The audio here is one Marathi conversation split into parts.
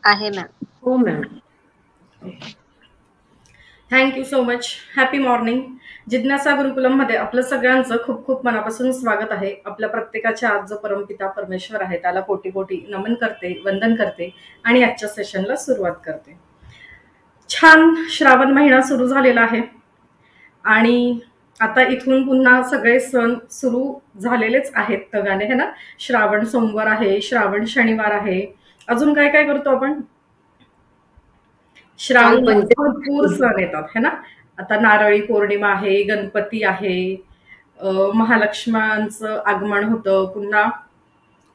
आहे मॅम. हो ma'am. Thank you so much. Happy morning. जिज्ञासा गुरुकुलममध्ये आपलं सगळ्यांचं खूप खूप मनापासून स्वागत आहे. आपल्या प्रत्येकाच्या आज जो परमपिता परमेश्वर आहे त्याला कोटी कोटी नमन करते, वंदन करते आणि आजच्या सेशनला सुरुवात करते. छान श्रावण महिना सुरू झालेला आहे आणि आता इथून पुन्हा सगळे सण सुरू झालेलेच आहेत तगाने, है ना. श्रावण सोमवार आहे, श्रावण शनिवार आहे, अजून काय काय करतो आपण. श्रावण भरपूर सण येतात, है ना. आता नारळी पौर्णिमा आहे, गणपती आहे, महालक्ष्म्यांचं आगमन होतं, पुन्हा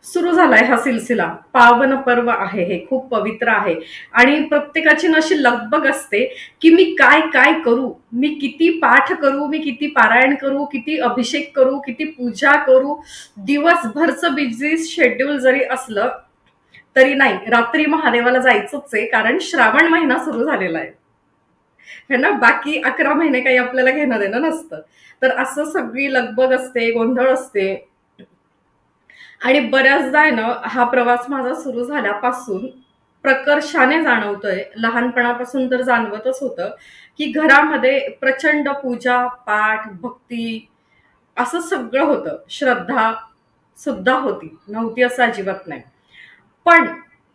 सुरू झालाय हा सिलसिला. पावन पर्व आहे, हे खूप पवित्र आहे आणि प्रत्येकाची अशी लगबग असते की मी काय काय करू, मी किती पाठ करू, मी किती पारायण करू, किती अभिषेक करू, किती पूजा करू. दिवसभरचं बिझी शेड्यूल जरी असलं तरी नाही, रात्री महादेवाला जायचंच आहे, कारण श्रावण महिना सुरू झालेला आहे, है ना. बाकी 11 महिने काही आपल्याला घेणं देणं नसतं. तर असं सगळी लगबग असते, गोंधळ असते आणि बऱ्याचदा आहे ना, हा प्रवास माझा सुरू झाल्यापासून प्रकर्षाने जाणवतोय. लहानपणापासून तर जाणवतच होतं की घरामध्ये प्रचंड पूजा पाठ भक्ती असं सगळं होतं. श्रद्धा सुद्धा होती, नव्हती असं अजिबात नाही. पण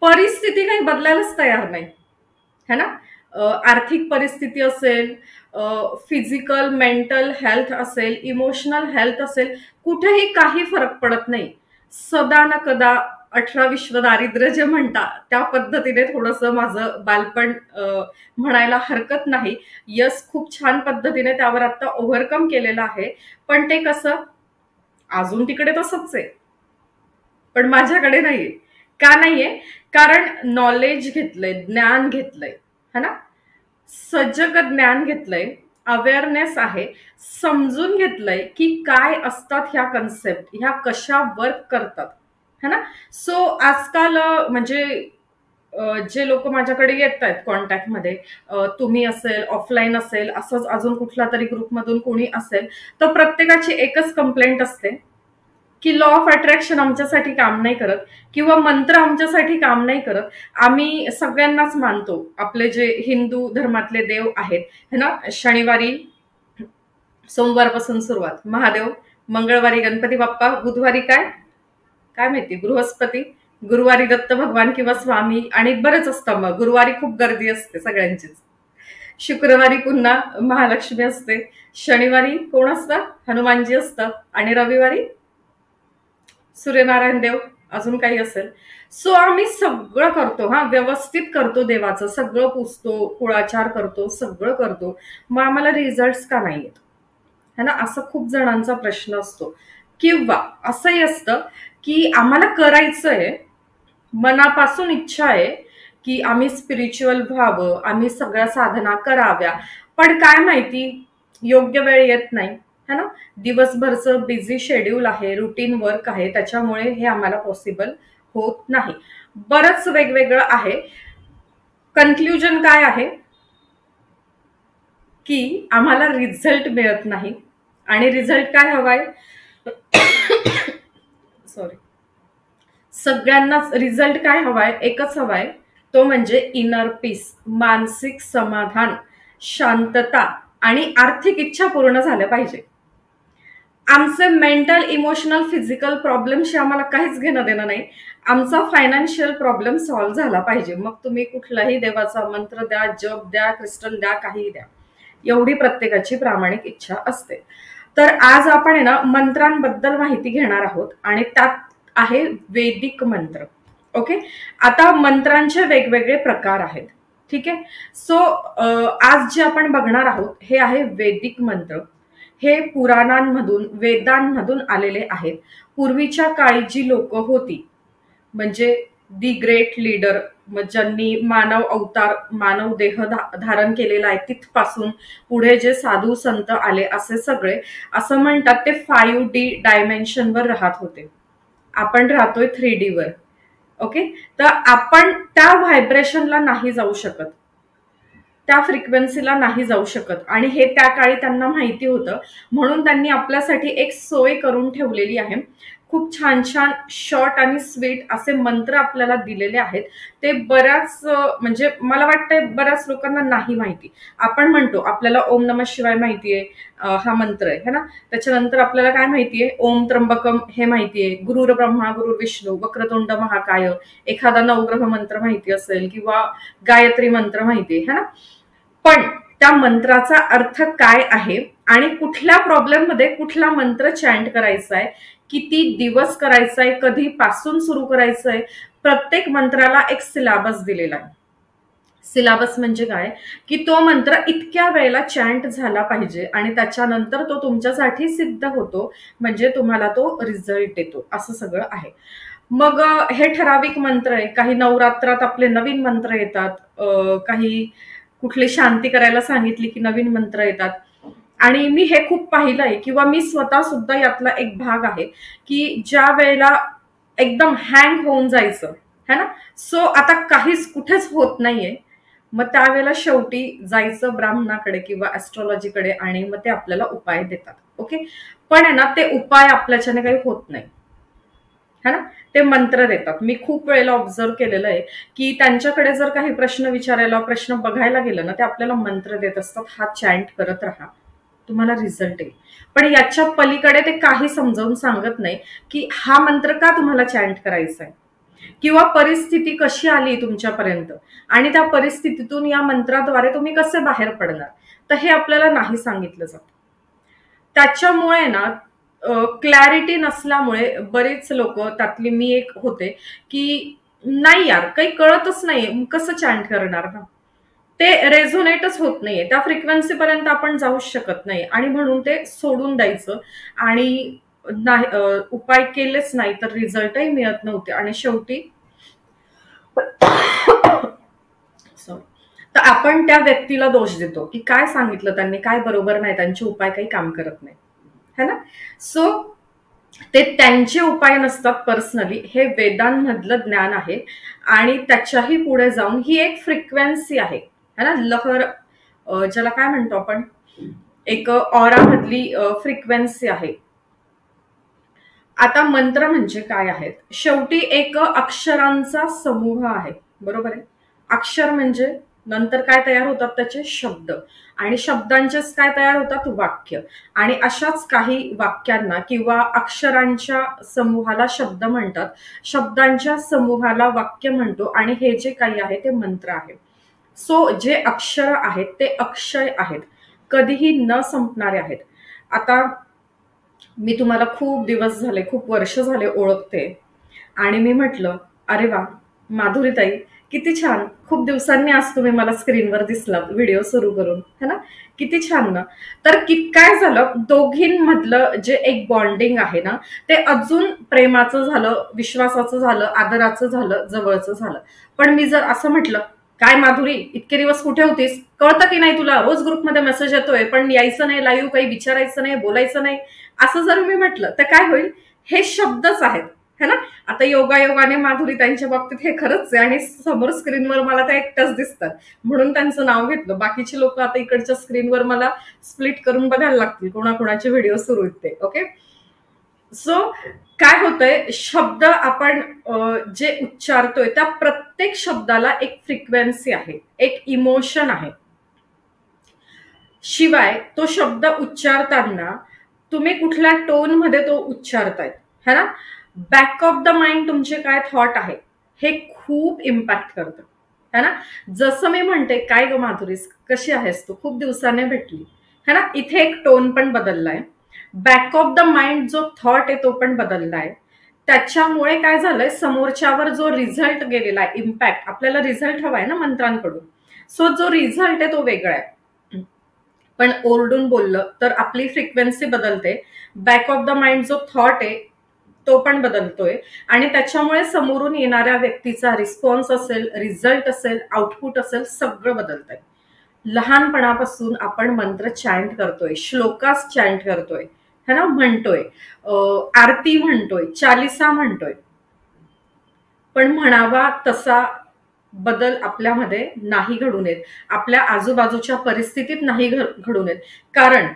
परिस्थिती काही बदलायलाच तयार नाही, है ना. आर्थिक परिस्थिती असेल, फिजिकल मेंटल हेल्थ असेल, इमोशनल हेल्थ असेल, कुठेही काही फरक पडत नाही. सदा ना कदा 18 विश्व दारिद्र्य जे म्हणतात त्या पद्धतीने थोडंसं माझं बालपण म्हणायला हरकत नाही. यस, खूप छान पद्धतीने त्यावर आता ओव्हरकम केलेलं आहे. पण ते कसं अजून तिकडे तसंच आहे, पण माझ्याकडे नाहीये. का नाहीये? कारण नॉलेज घेतलंय, ज्ञान घेतलंय, है ना. सजग ज्ञान घेतलंय, अवेअरनेस आहे, समजून घेतलंय की काय असतात ह्या कन्सेप्ट, ह्या कशा वर्क करतात, है ना. सो आजकाल म्हणजे जे लोक माझ्याकडे येत आहेत कॉन्टॅक्टमध्ये, तुम्ही असेल, ऑफलाईन असेल, असंच अजून कुठला तरी ग्रुपमधून कोणी असेल, तर प्रत्येकाची एकच कंप्लेंट असते की लॉ ऑफ अट्रॅक्शन आमच्यासाठी काम नाही करत किंवा मंत्र आमच्यासाठी काम नाही करत. आम्ही सगळ्यांनाच मानतो, आपले जे हिंदू धर्मातले देव आहेत, है ना. शनिवारी सोमवारपासून सुरुवात महादेव, मंगळवारी गणपती बाप्पा, बुधवारी काय काय माहिती बृहस्पती, गुरुवारी दत्त भगवान किंवा स्वामी, आणि बरेच असतं. मग गुरुवारी खूप गर्दी असते सगळ्यांचीच. शुक्रवारी पुन्हा महालक्ष्मी असते, शनिवारी कोण असतं, हनुमानजी असतात, आणि रविवारी सूर्यनारायण देव, अजून काही असेल. सो आम्ही सगळं करतो, हा, व्यवस्थित करतो, देवाचं सगळं पुजतो, कुळाचार करतो, सगळं करतो. मग आम्हाला रिझल्ट का नाही येत, है ना. असं खूप जणांचा प्रश्न असतो. किंवा असंही असतं की आम्हाला करायचंय, मनापासून इच्छा आहे की आम्ही स्पिरिच्युअल व्हावं, आम्ही सगळ्या साधना कराव्या, पण काय माहिती योग्य वेळ येत नाही, है ना. दिवसभरचं बिझी शेड्यूल आहे, रुटीन वर्क आहे, त्याच्यामुळे हे आम्हाला पॉसिबल होत नाही. बरंच वेगवेगळं आहे. कन्क्ल्युजन काय आहे की आम्हाला रिझल्ट मिळत नाही. आणि रिझल्ट काय हवाय, सॉरी, सगळ्यांनाच रिझल्ट काय हवाय, एकच हवाय, तो म्हणजे इनर पीस, मानसिक समाधान, शांतता आणि आर्थिक इच्छा पूर्ण झाल्या पाहिजे. आमचे मेंटल इमोशनल फिजिकल प्रॉब्लेमशी आम्हाला काहीच घेणं देणं नाही. आमचा फायनान्शियल प्रॉब्लेम सॉल्व्ह झाला पाहिजे. मग तुम्ही कुठलाही देवाचा मंत्र द्या, जप द्या, क्रिस्टल द्या, काहीही द्या, एवढी प्रत्येकाची प्रामाणिक इच्छा असते. तर आज आपण आहे ना मंत्रांबद्दल माहिती घेणार आहोत आणि त्यात आहे वैदिक मंत्र. ओके, आता मंत्रांचे वेगवेगळे प्रकार आहेत, ठीक आहे. सो आज जे आपण बघणार आहोत हे आहे वैदिक मंत्र. हे पुराणांमधून, वेदांमधून आलेले आहेत. पूर्वीच्या काळी जी लोक होती, म्हणजे दी ग्रेट लीडर, ज्यांनी मानव अवतार, मानव देह धारण केलेला आहे, तिथपासून पुढे जे साधू संत आले, असे सगळे असं म्हणतात ते 5D डायमेन्शनवर राहत होते. आपण राहतोय 3D वर. ओके, तर आपण त्या व्हायब्रेशनला नाही जाऊ शकत, त्या फ्रिक्वेन्सीला नाही जाऊ शकत, आणि हे त्या काळी त्यांना माहिती होतं. म्हणून त्यांनी आपल्यासाठी एक सोय करून ठेवलेली आहे. खूप छान छान शॉर्ट आणि स्वीट असे मंत्र आपल्याला दिलेले आहेत. ते बऱ्याच म्हणजे मला वाटतंय बऱ्याच लोकांना नाही माहिती. आपण म्हणतो आपल्याला ओम नमः शिवाय माहितीये, हा मंत्र आहे है ना. त्याच्यानंतर आपल्याला काय माहितीये, ओम त्र्यंबकम हे माहितीये, गुरुर ब्रह्मा गुरुर विष्णू वक्रतुंड महाकाय, एखादा नवग्रह मंत्र माहिती असेल किंवा गायत्री मंत्र माहितीये है ना. पण त्या मंत्राचा अर्थ काय आहे आणि कुठल्या प्रॉब्लेम मध्ये कुठला मंत्र चॅन्ट करायचा आहे, किती दिवस करायचा आहे, कधीपासून सुरू करायचं आहे, प्रत्येक मंत्राला एक सिलेबस दिलेला आहे. सिलेबस म्हणजे काय, की तो मंत्र इतक्या वेळेला चॅन्ट झाला पाहिजे आणि त्याच्यानंतर तो तुमच्यासाठी सिद्ध होतो, म्हणजे तुम्हाला तो रिझल्ट येतो, असं सगळं आहे. मग हे ठराविक मंत्र आहे. काही नवरात्रात आपले नवीन मंत्र येतात, काही कुठली शांती करायला सांगितली की नवीन मंत्र येतात. आणि मी हे खूप पाहिलंय किंवा मी स्वतः सुद्धा यातला एक भाग आहे, की ज्या वेळेला एकदम हँग होऊन जायचं है ना, सो आता काहीच कुठेच होत नाहीये, मग त्यावेळेला शेवटी जायचं ब्राह्मणाकडे किंवा ऍस्ट्रॉलॉजीकडे आणि मग ते आपल्याला उपाय देतात. ओके, पण आहे ना ते उपाय आपल्याच्याने काही होत नाही है ना, ते मंत्र देतात. मी खूप वेळेला ऑब्झर्व केलेलं आहे की त्यांच्याकडे जर काही प्रश्न विचारायला, प्रश्न बघायला गेलं ना, ते आपल्याला मंत्र देत असतात, हा चॅन्ट करत राहा, तुम्हाला रिझल्ट येईल. पण याच्या पलीकडे ते काही समजावून सांगत नाही की हा मंत्र का तुम्हाला चॅन्ट करायचा आहे किंवा परिस्थिती कशी आली तुमच्यापर्यंत आणि त्या परिस्थितीतून या मंत्राद्वारे तुम्ही कसे बाहेर पडणार, तर हे आपल्याला नाही सांगितलं जात. त्याच्यामुळे ना क्लॅरिटी नसल्यामुळे बरेच लोक, त्यातली मी एक होते, की नाही यार काही कळतच नाही, कसं चॅन्ट करणार ना, ते रेझोनेटच होत नाहीये, त्या फ्रिक्वेन्सी पर्यंत आपण जाऊच शकत नाही आणि म्हणून ते सोडून द्यायचं आणि नाही उपाय केलेच नाही तर रिझल्टही मिळत नव्हते आणि शेवटी तर आपण त्या व्यक्तीला दोष देतो की काय सांगितलं त्यांनी, काय बरोबर नाही, त्यांचे उपाय काही काम करत नाही है ना. सो ते त्यांचे उपाय नसतात पर्सनली, हे वेदांमधलं ज्ञान आहे आणि त्याच्याही पुढे जाऊन ही एक फ्रिक्वेन्सी आहे है ना, लहर, ज्याला काय म्हणतो आपण, एक ऑरा मधली फ्रिक्वेन्सी आहे. आता मंत्र म्हणजे काय आहेत, शेवटी एक अक्षरांचा समूह आहे, बरोबर आहे. अक्षर म्हणजे नंतर काय तयार होतात, त्याचे शब्द, आणि शब्दांचेच काय तयार होतात, वाक्य. आणि अशाच काही वाक्यांना किंवा अक्षरांच्या समूहाला शब्द म्हणतात, शब्दांच्या समूहाला वाक्य म्हणतो, आणि हे जे काही आहे ते मंत्र आहे. सो जे अक्षर आहेत ते अक्षय आहेत, कधीही न संपणारे आहेत. आता मी तुम्हाला खूप दिवस झाले, खूप वर्ष झाले ओळखते आणि मी म्हटलं अरे वा माधुरीताई किती छान, खूप दिवसांनी आज तुम्ही मला स्क्रीनवर दिसला व्हिडिओ सुरू करून है ना, किती छान ना. तर काय झालं, दोघींमधलं जे एक बॉन्डिंग आहे ना ते अजून प्रेमाचं झालं, विश्वासाचं झालं, आदराचं झालं, जवळचं झालं. पण मी जर असं म्हटलं काय माधुरी इतके दिवस कुठे होतीस, कळतं की नाही तुला, रोज ग्रुपमध्ये मेसेज येतोय पण यायचं नाही लाईव्ह, काही विचारायचं नाही, बोलायचं नाही, असं जर मी म्हटलं तर काय होईल, हे शब्दच आहेत है ना. आता योगायोगाने माधुरी त्यांच्या बाबतीत हे खरंच आहे आणि समोर स्क्रीनवर मला त्या एकट्याच दिसतात म्हणून त्यांचं नाव घेतलं. बाकीची लोक आता इकडच्या स्क्रीनवर मला स्प्लिट करून बघायला लागतील, कोणाकोणाचे व्हिडिओ सुरू आहेत ते. ओके, सो काय होतंय, शब्द आपण जे उच्चारतोय त्या प्रत्येक शब्दाला एक फ्रिक्वेन्सी आहे, एक इमोशन आहे. शिवाय तो शब्द उच्चारताना तुम्ही कुठल्या टोन मध्ये तो उच्चारताय है ना, बॅक ऑफ द माइंड तुमचे काय थॉट आहे हे खूप इम्पॅक्ट करतं है ना. जसं मी म्हणते काय ग माधुरी कशी आहेस तू, खूप दिवसाने भेटली है ना, इथे एक टोन पण बदललाय, बॅक ऑफ द माइंड जो थॉट आहे तो पण बदललाय. त्याच्यामुळे काय झालंय, समोरच्यावर जो रिझल्ट गेलेला आहे, इम्पॅक्ट, आपल्याला रिझल्ट हवाय ना मंत्रांकडून, सो जो रिझल्ट आहे तो वेगळा आहे. पण ओरडून बोललं तर आपली फ्रिक्वेन्सी बदलते, बॅक ऑफ द माइंड जो थॉट आहे तो पण बदलतोय आणि त्याच्यामुळे समोरून येणाऱ्या व्यक्तीचा रिस्पॉन्स असेल, रिझल्ट असेल, आउटपुट असेल, सगळं बदलतंय. लहानपणापासून आपण मंत्र चॅन्ट करतोय, श्लोकास चॅन्ट करतोय है ना, म्हणतोय, आरती म्हणतोय, चालिसा म्हणतोय, पण म्हणावा तसा बदल आपल्यामध्ये नाही घडून येत, आपल्या आजूबाजूच्या परिस्थितीत नाही घडून येत. कारण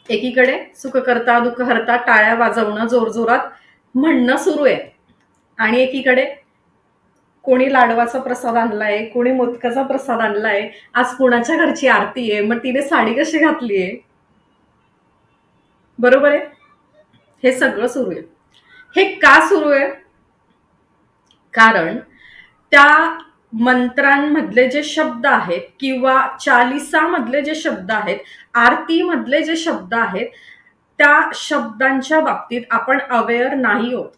एकीकडे सुख करता दुःख हरता टाळ्या वाजवणं जोरजोरात म्हणणं सुरू आहे, आणि एकीकडे कोणी लाडवाचा प्रसाद आणलाय, कोणी मोदकाचा प्रसाद आणलाय, आज कोणाच्या घरची आरती आहे, मग तिने साडी कशी घातलीये, बरोबर आहे. हे सगळं सुरू आहे. हे का सुरू आहे? कारण त्या मंत्रांमधले जे शब्द आहेत किंवा चालिसामधले जे शब्द आहेत, आरतीमधले जे शब्द आहेत, त्या शब्दांच्या बाबतीत आपण अवेअर नाही होत.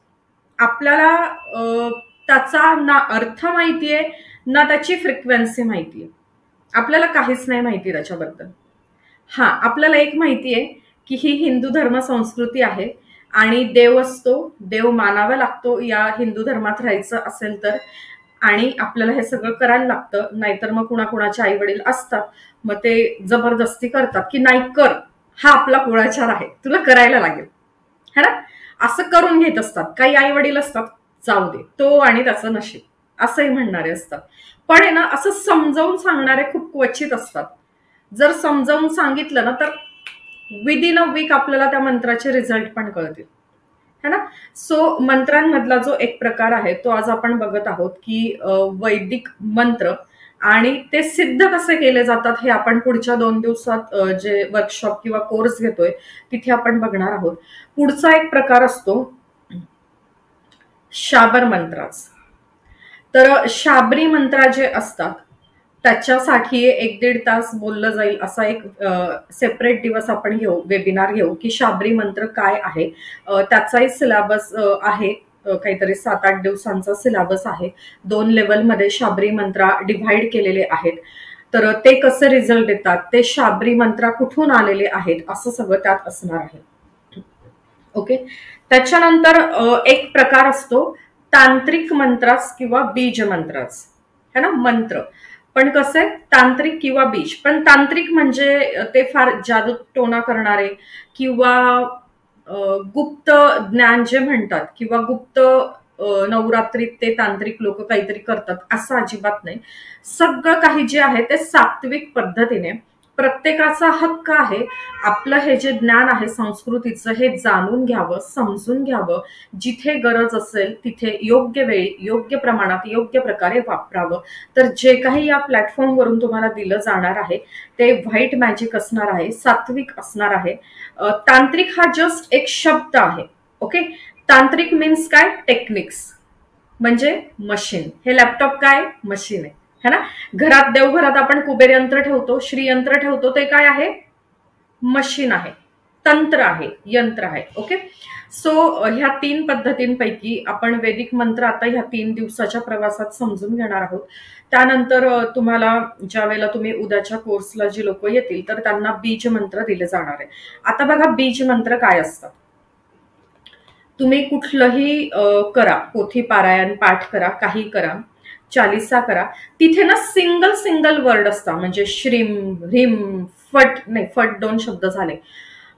आपल्याला त्याचा ना अर्थ माहितीये ना त्याची फ्रिक्वेन्सी माहितीये. आपल्याला काहीच नाही माहिती त्याच्याबद्दल. हा, आपल्याला एक माहितीये की ही हिंदू धर्म संस्कृती आहे आणि देव असतो, देव मानावा लागतो या हिंदू धर्मात राहायचं असेल तर, आणि आपल्याला हे सगळं करायला लागतं. नाहीतर मग कुणाकुणाचे आई वडील असतात, मग ते जबरदस्ती करतात की नाही कर, हा आपला कुळाचार आहे, तुला करायला लागेल, है ना, असं करून घेत असतात. काही आई वडील असतात जाऊ दे तो आणि त्याचं नशीब असंही म्हणणारे असतात. पण आहे ना, असं समजावून सांगणारे खूप क्वचित असतात. जर समजावून सांगितलं ना तर विदिन अ वीक आपल्याला त्या मंत्राचे रिझल्ट पण कळतील, है ना. सो मंत्रांमधला जो एक प्रकार आहे तो आज आपण बघत आहोत की वैदिक मंत्र, आणि ते सिद्ध कसे केले जातात हे आपण पुढच्या 2 दिवसात जे वर्कशॉप किंवा कोर्स घेतोय तिथे आपण बघणार आहोत. पुढचा एक प्रकार असतो शाबर मंत्राचा. तर शाबरी मंत्र जे असतात त्याच्यासाठी 1-1.5 तास बोललं जाईल असा एक सेपरेट दिवस आपण घेऊ, वेबिनार घेऊ की शाबरी मंत्र काय आहे. त्याचाही सिलेबस आहे, काहीतरी 7-8 दिवसांचा सिलेबस आहे. 2 लेवलमध्ये शाबरी मंत्र डिव्हाइड केलेले आहेत. तर ते कसे रिझल्ट देतात, ते शाबरी मंत्र कुठून आलेले आहेत, असं सगळं त्यात असणार आहे. ओके. त्याच्यानंतर एक प्रकार असतो तांत्रिक मंत्रास किंवा बीज मंत्रास, है ना. मंत्र पण कसे तांत्रिक किंवा बीज. पण तांत्रिक म्हणजे ते फार जादू टोना करणारे किंवा गुप्त ज्ञान जे म्हणतात किंवा गुप्त नवरात्रीत ते तांत्रिक लोक काहीतरी करतात असं अजिबात नाही. सगळं काही जे आहे ते सात्विक पद्धतीने, प्रत्येकाचा हक्क आहे आपलं हे जे ज्ञान आहे संस्कृतीचं हे जाणून घ्यावं, समजून घ्यावं, जिथे गरज असेल तिथे योग्य वेळी योग्य प्रमाणात योग्य प्रकारे वापरावं. तर जे काही या प्लॅटफॉर्मवरून तुम्हाला दिलं जाणार आहे ते व्हाईट मॅजिक असणार आहे, सात्विक असणार आहे. तांत्रिक हा जस्ट एक शब्द आहे. ओके. तांत्रिक मीन्स काय, टेक्निक्स म्हणजे मशीन. हे लॅपटॉप काय, मशीन आहे, है ना. घरात देवघरात आपण कुबेर यंत्र ठेवतो, श्री यंत्र ठेवतो, ते काय आहे, मशीन आहे, तंत्र आहे, यंत्र आहे. ओके. सो ह्या 3 पद्धतींपैकी आपण वैदिक मंत्र आता ह्या 3 दिवसाच्या प्रवासात समजून घेणार आहोत. त्यानंतर तुम्हाला ज्या वेळेला तुम्ही उद्याच्या कोर्सला जी लोक येतील तर त्यांना बीज मंत्र दिले जाणार आहे. आता बघा बीज मंत्र काय असतात. तुम्ही कुठलंही करा, पोथी पारायण पाठ करा, काही करा, चालिसा करा, तिथे ना सिंगल वर्ड असता. म्हणजे श्रीम, ह्रीम, फट, नाही फट 2 शब्द झाले,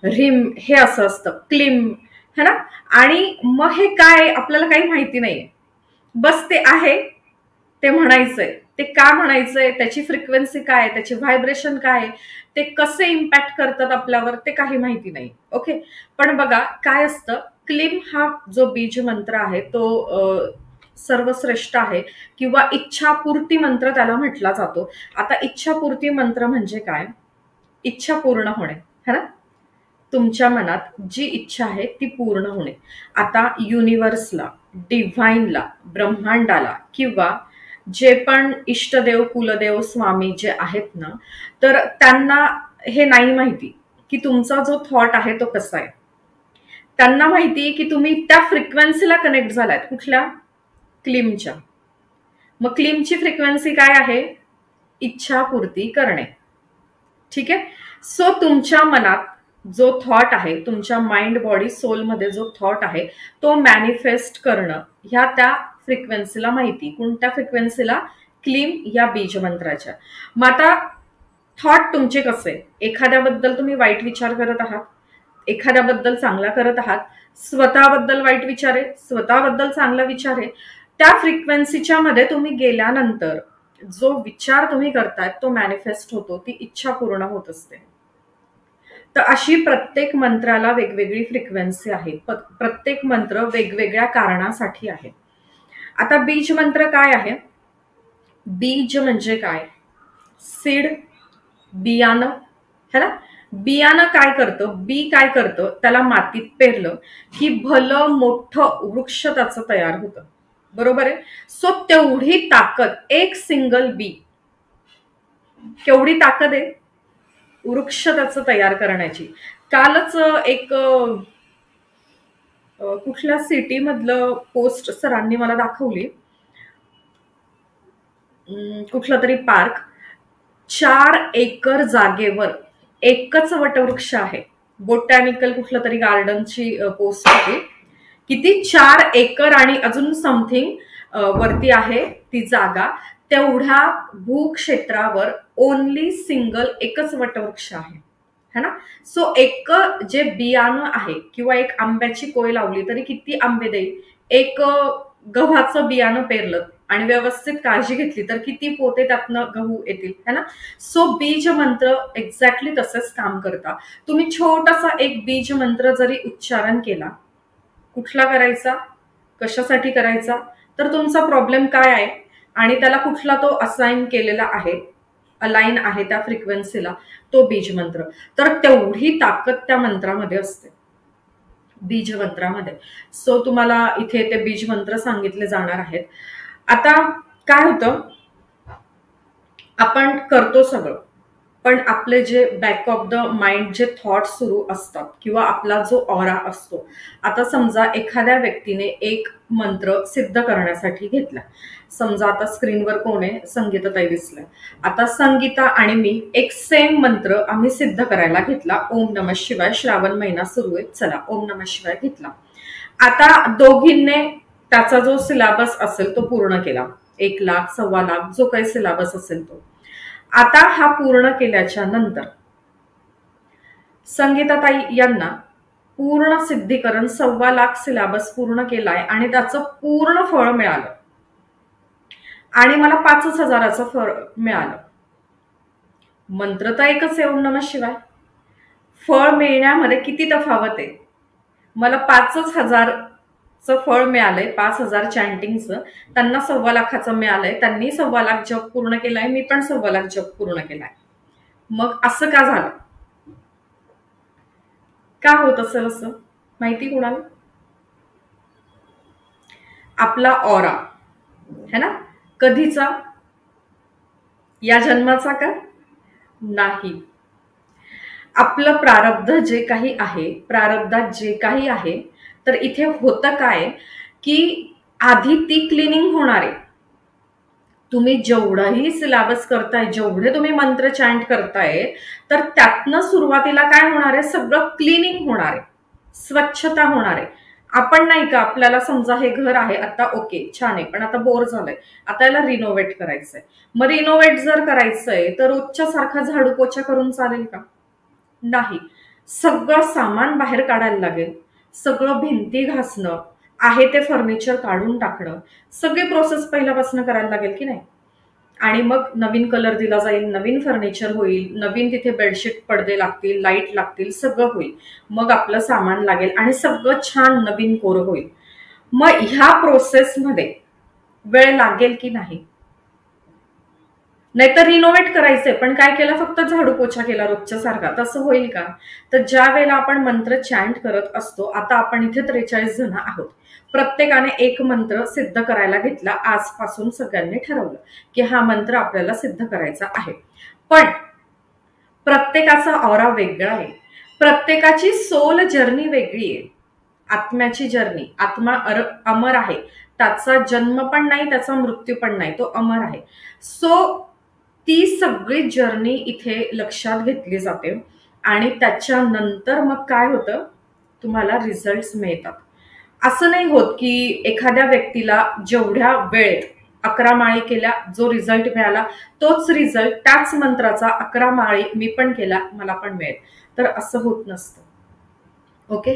ह्रीम हे असं असतं, क्लीम, है ना. आणि मग हे काय आपल्याला काही माहिती नाहीये, बस ते आहे ते म्हणायचंय. ते का म्हणायचंय, त्याची फ्रिक्वेन्सी काय, त्याची व्हायब्रेशन काय, ते कसे इम्पॅक्ट करतात आपल्यावर ते काही माहिती नाही. ओके. पण बघा काय असतं, क्लीम हा जो बीज मंत्र आहे तो सर्वश्रेष्ठ आहे किंवा इच्छापूर्ती मंत्र त्याला म्हटला जातो. आता इच्छापूर्ती मंत्र म्हणजे काय, इच्छा पूर्ण होणे, है ना. तुमच्या मनात जी इच्छा आहे ती पूर्ण होणे. आता युनिव्हर्सला, डिव्हाइनला, ब्रह्मांडाला किंवा जे पण इष्टदेव कुलदेव स्वामी जे आहेत ना, तर त्यांना हे नाही माहिती की तुमचा जो थॉट आहे तो कसा आहे. त्यांना माहिती की तुम्ही त्या फ्रिक्वेन्सीला कनेक्ट झालात, कुठल्या, क्लीमच्या. मग क्लीमची फ्रिक्वेन्सी काय आहे, इच्छापूर्ती करणे. ठीक आहे. सो तुमच्या मनात जो थॉट आहे, तुमच्या माइंड बॉडी सोलमध्ये जो थॉट आहे तो मॅनिफेस्ट करणं, ह्या त्या फ्रिक्वेन्सीला माहिती. कोणत्या फ्रिक्वेन्सीला, क्लीम या बीज मंत्राच्या. मग आता थॉट तुमचे कसे, एखाद्याबद्दल तुम्ही वाईट विचार करत आहात, एखाद्याबद्दल चांगला करत आहात, स्वतःबद्दल वाईट विचार आहे, स्वतःबद्दल चांगला विचार आहे, त्या फ्रिक्वेन्सीच्या मध्ये तुम्ही गेल्यानंतर जो विचार तुम्ही करताय तो मॅनिफेस्ट होतो, ती इच्छा पूर्ण होत असते. तर अशी प्रत्येक मंत्राला वेगवेगळी फ्रिक्वेन्सी आहे, प्रत्येक मंत्र वेगवेगळ्या कारणासाठी आहे. आता बीज मंत्र काय आहे? बीज म्हणजे काय? सीड, बियाणं, है ना. बियाणं काय करतं, बी काय करतं, त्याला मातीत पेरलं की भलं मोठं वृक्ष त्याचं तयार होतं, बरोबर आहे. सो तेवढी ताकद एक सिंगल बी, केवढी ताकद आहे वृक्ष त्याचं तयार करण्याची. कालच एक कुठल्या सिटी मधलं पोस्ट सरांनी मला दाखवली. कुठलं तरी पार्क, 4 एकर जागेवर एकच वटवृक्ष आहे. बोटॅनिकल कुठलं तरी गार्डनची पोस्ट होती. किती? 4 एकर आणि अजून समथिंग वरती आहे ती जागा. तेवढ्या भूक्षेत्रावर ओनली सिंगल एकच वटवृक्ष आहे, है ना. सो एक जे बियाणं आहे किंवा एक आंब्याची कोय लावली तरी किती आंबे देईल? एक गव्हाचं बियाणं पेरलं आणि व्यवस्थित काळजी घेतली तर किती पोते त्यातनं गहू येतील, है ना. सो बीज मंत्र एक्झॅक्टली तसंच काम करता. तुम्ही छोटासा एक बीज मंत्र जरी उच्चारण केला, कुठला करायचा, कशासाठी करायचा, तर तुमचा प्रॉब्लेम काय आहे आणि त्याला कुठला तो असाइन केलेला आहे, अलाइन आहे त्या फ्रिक्वेन्सीला, तो बीज मंत्र. तर तेवढी ताकद त्या मंत्रामध्ये असते, बीज मंत्रामध्ये. सो तुम्हाला इथे ते बीज मंत्र सांगितले जाणार आहेत. आता काय होतं, आपण करतो सगळं, पण आपले जे बॅक ऑफ द माइंड जे थॉट सुरू असतात किंवा आपला जो ऑरा असतो. आता समजा एखाद्या व्यक्तीने एक मंत्र सिद्ध करण्यासाठी घेतला. समजा आता स्क्रीनवर कोण आहे? संगीताताई दिसलाय. आता संगीता आणि मी एक सेम मंत्र आम्ही सिद्ध करायला घेतला. ओम नमः शिवाय, श्रावण महिना सुरू आहे, चला ओम नमः शिवाय घेतला. आता दोघींनी त्याचा जो सिलेबस असेल तो पूर्ण केला. 1 लाख, 1.25 लाख, जो काही सिलेबस असेल तो. आता हा पूर्ण केल्याच्या नंतर संगीताताई यांना पूर्ण सिद्धीकरण 1.25 लाख सिलेबस पूर्ण केलाय आणि त्याचं पूर्ण फळ मिळालं आणि मला 5,000चं फळ मिळालं. मंत्र तर एकच आहे, ओम नमः शिवाय. फळ मिळण्यामध्ये किती तफावत आहे. मला 5,000चं फळ मिळालंय, 5,000 चॅन्टिंगचं. त्यांना 1.25 लाखाचं मिळालंय. त्यांनी 1.25 लाख जप पूर्ण केलाय, मी पण 1.25 लाख जप पूर्ण केलाय. मग असं का झालं? का होत असेल असं? माहिती कोणाला? आपला ऑरा, है ना. कधीचा? या जन्माचा का? नाही. आपलं प्रारब्ध जे काही आहे, प्रारब्धात जे काही आहे, तर इथे होतं काय की आधी ती क्लिनिंग होणार आहे. तुम्ही जेवढंही सिलेबस करताय, जेवढे तुम्ही मंत्र चॅन्ट करताय, तर त्यातनं सुरुवातीला काय होणार आहे? सगळं क्लिनिंग होणार आहे, स्वच्छता होणार आहे. आपण नाही का, आपल्याला समजा हे घर आहे आता, ओके छान आहे, पण आता बोर झालंय, आता याला रिनोव्हेट करायचंय. मग रिनोव्हेट जर करायचंय तर रोजच्या सारखा झाडू पोछा करून चालेल का? नाही. सगळं सामान बाहेर काढायला लागेल, सगळं भिंती घासणं, आहे ते फर्निचर काढून टाकणं, सगळी प्रोसेस पहिल्यापासून करायला लागेल की नाही. आणि मग नवीन कलर दिला जाईल, नवीन फर्निचर होईल, नवीन तिथे बेडशीट पडदे लागतील, लाईट लागतील, सगळं होईल. मग आपलं सामान लागेल आणि सगळं छान नवीन कोरं होईल. मग ह्या प्रोसेसमध्ये वेळ लागेल की नाही? नाहीतर रिनोव्हेट करायचंय पण काय केलं, फक्त झाडू पोछा केला रोजच्या सारखा, तसं होईल का? तर ज्या वेळेला आपण मंत्र चॅन्ट करत असतो, आता आपण इथे 43 जण आहोत, प्रत्येकाने एक मंत्र सिद्ध करायला घेतला. आजपासून सगळ्यांनी ठरवलं की हा मंत्र आपल्याला सिद्ध करायचा आहे. पण प्रत्येकाचा ऑरा वेगळा आहे, प्रत्येकाची सोल जर्नी वेगळी आहे, आत्म्याची जर्नी. आत्मा अमर आहे, त्याचा जन्म पण नाही, त्याचा मृत्यू पण नाही, तो अमर आहे. सो ती सगळी जर्नी इथे लक्षात घेतली जाते आणि त्याच्यानंतर मग काय होतं, तुम्हाला रिझल्ट्स मिळतात. असं नाही होत की एखाद्या व्यक्तीला जेवढ्या वेळेत 11 माळी केल्या जो रिझल्ट मिळाला तोच रिझल्ट त्याच मंत्राचा 11 माळी मी पण केला मला पण मिळेल, तर असं होत नसतं. ओके.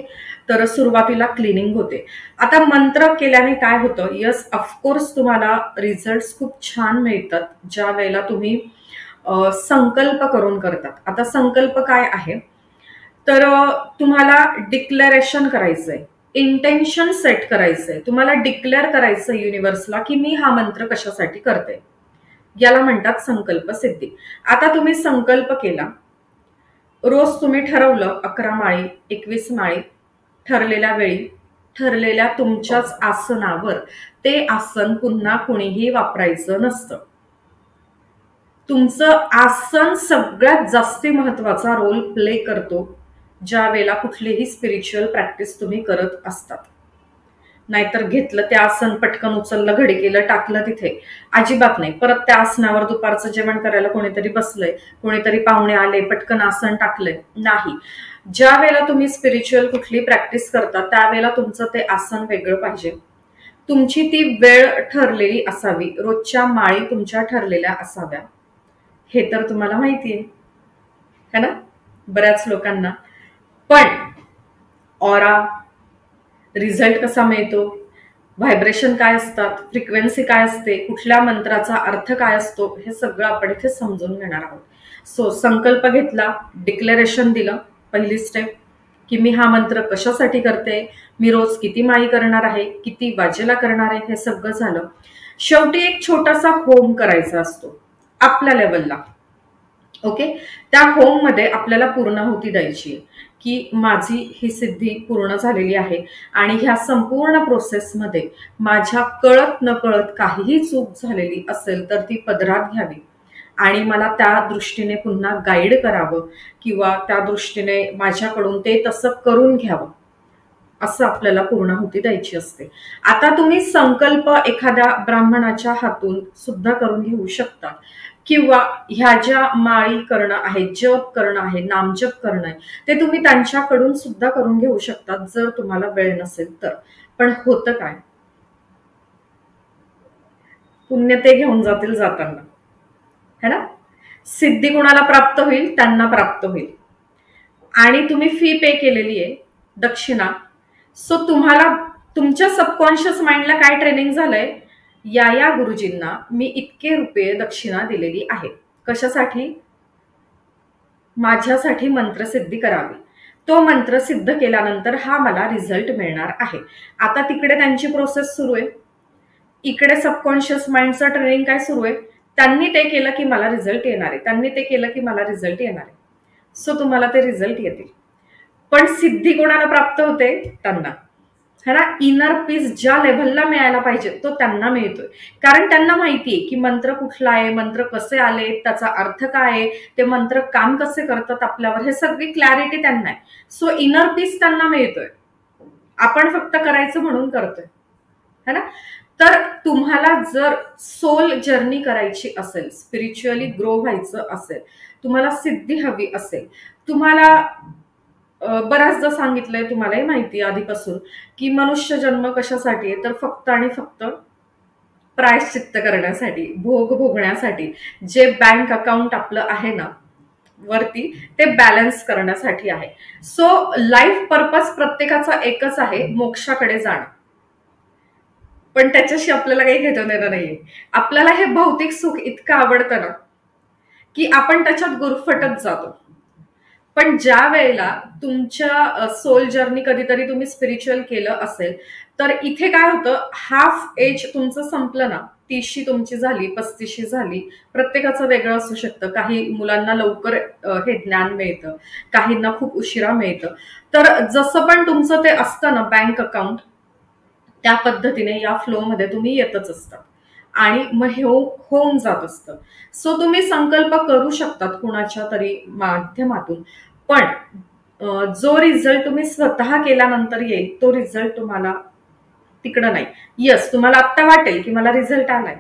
तर सुरुवातीला क्लिनिंग होते. आता मंत्र केल्याने काय होतं, यस ऑफकोर्स तुम्हाला रिझल्ट खूप छान मिळतात ज्या वेळेला तुम्ही संकल्प करून करतात. आता संकल्प काय आहे, तर तुम्हाला डिक्लेरेशन करायचंय, इंटेन्शन सेट करायचंय, तुम्हाला डिक्लेअर करायचं युनिव्हर्सला की मी हा मंत्र कशासाठी करते. याला म्हणतात संकल्प सिद्धी. आता तुम्ही संकल्प केला, रोज तुम्ही ठरवलं 11 माळी 21 माळी, ठरलेल्या वेळी ठरलेल्या तुमच्याच आसनावर ते आसन पुन्हा कुणीही वापरायचं नसतं. तुमचं आसन सगळ्यात जास्ती महत्वाचा रोल प्ले करतो ज्या वेळेला कुठलीही स्पिरिच्युअल प्रॅक्टिस तुम्ही करत असतात. नाहीतर घेतलं ते आसन, पटकन उचललं, घडी केलं, टाकलं तिथे, अजिबात नाही. परत त्या आसनावर दुपारचं जेवण करायला कोणीतरी बसलंय, कोणीतरी पाहुणे आले, पटकन आसन टाकलंय, नाही. ज्या वेळेला तुम्ही स्पिरिच्युअल कुठली प्रॅक्टिस करता त्यावेळेला तुमचं ते आसन वेगळं पाहिजे. तुमची ती वेळ ठरलेली असावी, रोजच्या माळी तुमच्या ठरलेल्या असाव्या. हे तर तुम्हाला माहितीये है ना, बऱ्याच लोकांना. पण ऑरा, रिझल्ट कसा मिळतो, व्हायब्रेशन काय असतात, फ्रिक्वेन्सी काय असते, कुठल्या मंत्राचा अर्थ काय असतो, हे सगळं आपण इथे समजून घेणार आहोत. सो संकल्प घेतला, डिक्लेरेशन दिलं, पहिली स्टेप की मी हा मंत्र कशासाठी करते, मी रोज किती माळी करणार आहे, किती वाजेला करणार आहे, हे सगळं झालं. शेवटी एक छोटासा होम करायचा असतो आपल्या लेवलला. ओके, त्या होम मध्ये आपल्याला पूर्णाहुती द्यायची की माझी ही सिद्धी पूर्ण झालेली आहे आणि ह्या संपूर्ण प्रोसेसमध्ये माझ्या कळत न कळत काहीही चूक झालेली असेल तर ती पदरात घ्यावी आणि मला त्या दृष्टीने पुन्हा गाईड करावं किंवा त्या दृष्टीने माझ्याकडून ते तसं करून घ्यावं, असं आपल्याला पूर्णाहुती द्यायची असते. आता तुम्ही संकल्प एखाद्या ब्राह्मणाच्या हातून सुद्धा करून घेऊ शकता किंवा ह्या ज्या माळी करणं आहे, जप करणं आहे, नामजप करणं आहे, ते तुम्ही त्यांच्याकडून सुद्धा करून घेऊ शकतात जर तुम्हाला वेळ नसेल तर. पण होतं काय, पुण्य ते घेऊन जातील जाताना, है ना. सिद्धी कोणाला प्राप्त होईल, त्यांना प्राप्त होईल. आणि तुम्ही फी पे केलेली आहे, दक्षिणा. सो तुम्हाला तुमच्या सबकॉन्शियस माइंडला काय ट्रेनिंग झालंय, या गुरुजींना मी इतके रुपये दक्षिणा दिलेली आहे, कशासाठी, माझ्यासाठी मंत्रसिद्धी करावी, तो मंत्र सिद्ध केल्यानंतर हा मला रिझल्ट मिळणार आहे. आता तिकडे त्यांची प्रोसेस सुरू आहे, इकडे सबकॉन्शियस माइंडचं ट्रेनिंग काय सुरू आहे, त्यांनी ते केलं की मला रिझल्ट येणार आहे, त्यांनी ते केलं की मला रिझल्ट येणार आहे. सो तुम्हाला ते रिझल्ट येतील. पण सिद्धी कोणाला प्राप्त होते, त्यांना, है ना. इनर पीस ज्या लेव्हलला मिळायला पाहिजे तो त्यांना मिळतोय, कारण त्यांना माहितीये की मंत्र कुठला आहे, मंत्र कसे आले, त्याचा अर्थ काय आहे, ते मंत्र काम कसे करतात आपल्यावर, हे सगळी क्लॅरिटी त्यांना आहे. सो इनर पीस त्यांना मिळतोय, आपण फक्त करायचं म्हणून करतोय, है ना. तर तुम्हाला जर सोल जर्नी करायची असेल, स्पिरिच्युअली ग्रो व्हायचं असेल, तुम्हाला सिद्धी हवी असेल, तुम्हाला बऱ्याचदा सांगितलंय, तुम्हालाही माहिती आधीपासून की मनुष्य जन्म कशासाठी आहे, तर फक्त आणि फक्त प्रायश्चित्त करण्यासाठी, भोग भोगण्यासाठी. जे बँक अकाउंट आपलं आहे ना वरती, ते बॅलन्स करण्यासाठी आहे. सो लाईफ पर्पज प्रत्येकाचा एकच आहे, मोक्षाकडे जाणं. पण त्याच्याशी आपल्याला काही घेता येणार नाहीये. आपल्याला हे भौतिक सुख इतकं आवडतं ना की आपण त्याच्यात गुरफटत जातो. पण ज्या वेळेला तुमच्या सोल जर्नी कधीतरी तुम्ही स्पिरिच्युअल केलं असेल तर इथे काय होतं, हाफ एज तुमचं संपलं ना, 30शी तुमची झाली, 35शी झाली, प्रत्येकाचं वेगळं असू शकतं. काही मुलांना लवकर हे ज्ञान मिळतं, काहींना खूप उशिरा मिळतं. तर जसं पण तुमचं ते असतं ना बँक अकाउंट, त्या पद्धतीने या फ्लो मध्ये तुम्ही येतच असता आणि मग हे होऊन जात असतं. सो तुम्ही संकल्प करू शकतात कुणाच्या तरी माध्यमातून, पण जो रिझल्ट तुम्ही स्वतः केल्यानंतर येईल तो रिझल्ट तुम्हाला तिकडं नाही. यस, तुम्हाला आत्ता वाटेल की मला रिझल्ट आलाय,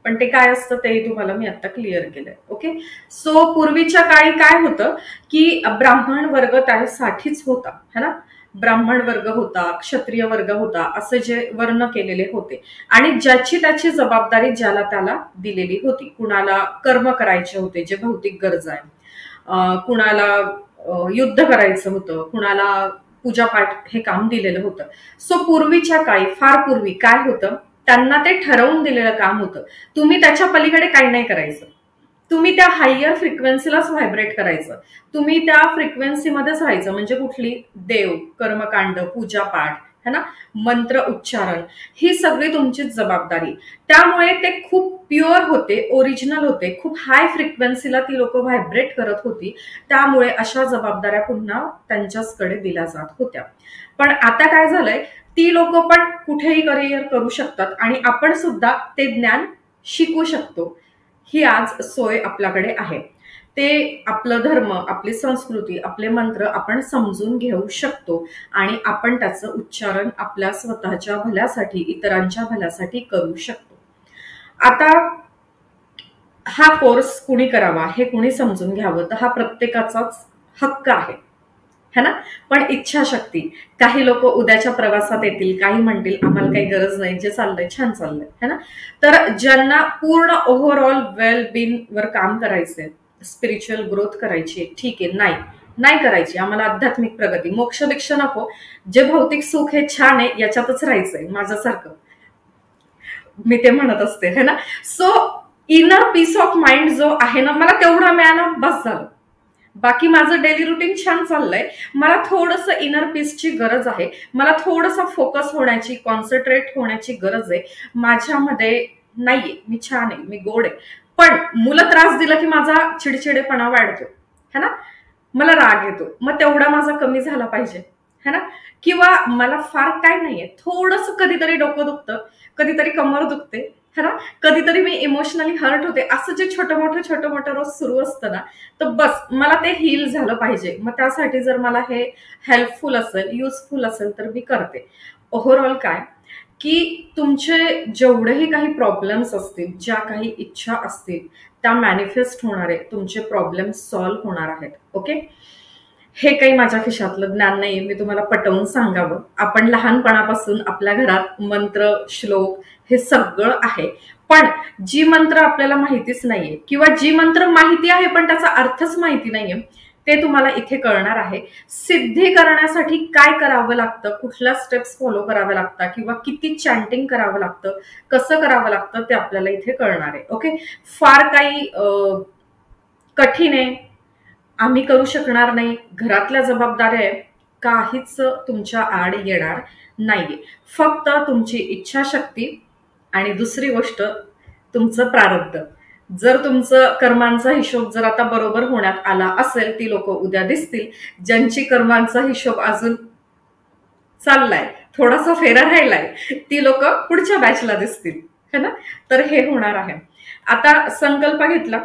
पण ते काय असतं ते तुम्हाला मी आता क्लिअर केलंय. ओके. सो पूर्वीच्या काळी काय होतं की ब्राह्मण वर्ग त्यासाठीच होता, है ना. ब्राह्मण वर्ग होता, क्षत्रिय वर्ग होता, असे जे वर्ण केलेले होते आणि ज्याची त्याची जबाबदारी ज्याला त्याला दिलेली होती. कुणाला कर्म करायचे होते जे भौतिक गरजा आहे, कुणाला युद्ध करायचं होतं, कुणाला पूजापाठ हे काम दिलेलं होतं. सो पूर्वीच्या काळी, फार पूर्वी काय होतं, त्यांना ते ठरवून दिलेलं काम होतं, तुम्ही त्याच्या पलीकडे काही नाही करायचं. तुम्ही त्या हायर फ्रिक्वेन्सीलाच व्हायब्रेट करायचं. तुम्ही त्या फ्रिक्वेन्सीमध्येच राहायचं. म्हणजे कुठली? देव, कर्मकांड, पूजापाठ, है ना, मंत्र उच्चारण, ही सगळी तुमचीच जबाबदारी. त्यामुळे ते खूप प्युअर होते, ओरिजिनल होते, खूप हाय फ्रिक्वेन्सीला ती लोक व्हायब्रेट करत होती. त्यामुळे अशा जबाबदाऱ्या पुन्हा त्यांच्याचकडे दिल्या जात होत्या. पण आता काय झालंय, ती लोक पण कुठेही करिअर करू शकतात आणि आपण सुद्धा ते ज्ञान शिकू शकतो. ही आज सोय आपल्याकडे आहे. ते आपलं धर्म, आपली संस्कृती, आपले मंत्र आपण समजून घेऊ शकतो आणि आपण त्याचं उच्चारण आपल्या स्वतःच्या भल्यासाठी, इतरांच्या भल्यासाठी करू शकतो. आता हा कोर्स कुणी करावा, हे कुणी समजून घ्यावं, तर हा प्रत्येकाचाच हक्क आहे, है ना. पण इच्छाशक्ती, काही लोक उद्याच्या प्रवासात येतील, काही म्हणतील आम्हाला काही गरज नाही, जे चाललंय छान चाललंय, है ना. तर ज्यांना पूर्ण ओव्हरऑल वेल बिंग वर काम करायचंय, स्पिरिच्युअल ग्रोथ करायची, ठीक आहे, नाही करायची, आम्हाला आध्यात्मिक प्रगती, मोक्ष भिक्ष नको, जे भौतिक सुख हे छान आहे, याच्यातच राहायचंय माझ्यासारखं, मी ते म्हणत असते, है ना. So inner peace of mind जो आहे ना, मला तेवढा मिळाला बस झालं. बाकी माझं डेली रुटीन छान चाललंय. मला थोडंसं इनर पीसची गरज आहे. मला थोडंसं फोकस होण्याची, कॉन्सन्ट्रेट होण्याची गरज आहे. माझ्यामध्ये नाहीये, मी छान आहे, मी गोड आहे. पण मुलं त्रास दिला की माझा चिडचिडेपणा वाढतो, है ना. मला राग येतो, मग तेवढा माझा कमी झाला पाहिजे, है ना. किंवा मला फार काय नाहीये, थोडंसं कधीतरी डोकं दुखतं, कधीतरी कमर दुखते, है ना, कधीतरी मी इमोशनली हर्ट होते, असं जे छोटं मोठं रोज सुरू असतं ना, तर बस मला ते हील झालं पाहिजे. मग त्यासाठी जर मला हे हेल्पफुल असेल, युजफुल असेल, तर मी करते. ओव्हरऑल काय, की तुमचे जेवढेही काही प्रॉब्लेम्स असतील, ज्या काही इच्छा असतील, त्या मॅनिफेस्ट होणार आहे, तुमचे प्रॉब्लेम सॉल्व्ह होणार आहेत. ओके. हे काही माझ्या खिशातलं ज्ञान नाहीये, मी तुम्हाला पटवून सांगावं. आपण लहानपणापासून आपल्या घरात मंत्र, श्लोक हे सगळं आहे. पण जी मंत्र आपल्याला माहितीच नाहीये, किंवा जी मंत्र माहिती आहे पण त्याचा अर्थच माहिती नाहीये, ते तुम्हाला इथे कळणार आहे. सिद्धी करण्यासाठी काय करावं लागतं, कुठल्या स्टेप्स फॉलो कराव्या लागतात, किंवा किती चॅन्टिंग करावं लागतं, कसं करावं लागतं, ते आपल्याला इथे कळणार आहे. ओके. फार काही कठीण आहे, आम्ही करू शकणार नाही, घरातल्या जबाबदाऱ्या आहे, काहीच तुमच्या आड येणार नाहीये. फक्त तुमची इच्छाशक्ती आणि दुसरी गोष्ट तुमचं प्रारब्ध. जर तुमचं कर्मांचा हिशोब जर आता बरोबर होण्यात आला असेल, ती लोक उद्या दिसतील. ज्यांची कर्मांचा हिशोब अजून चाललाय, थोडासा फेरा राहिलाय, ती लोक पुढच्या बॅचला दिसतील, है ना. तर हे होणार आहे. आता संकल्प घेतला,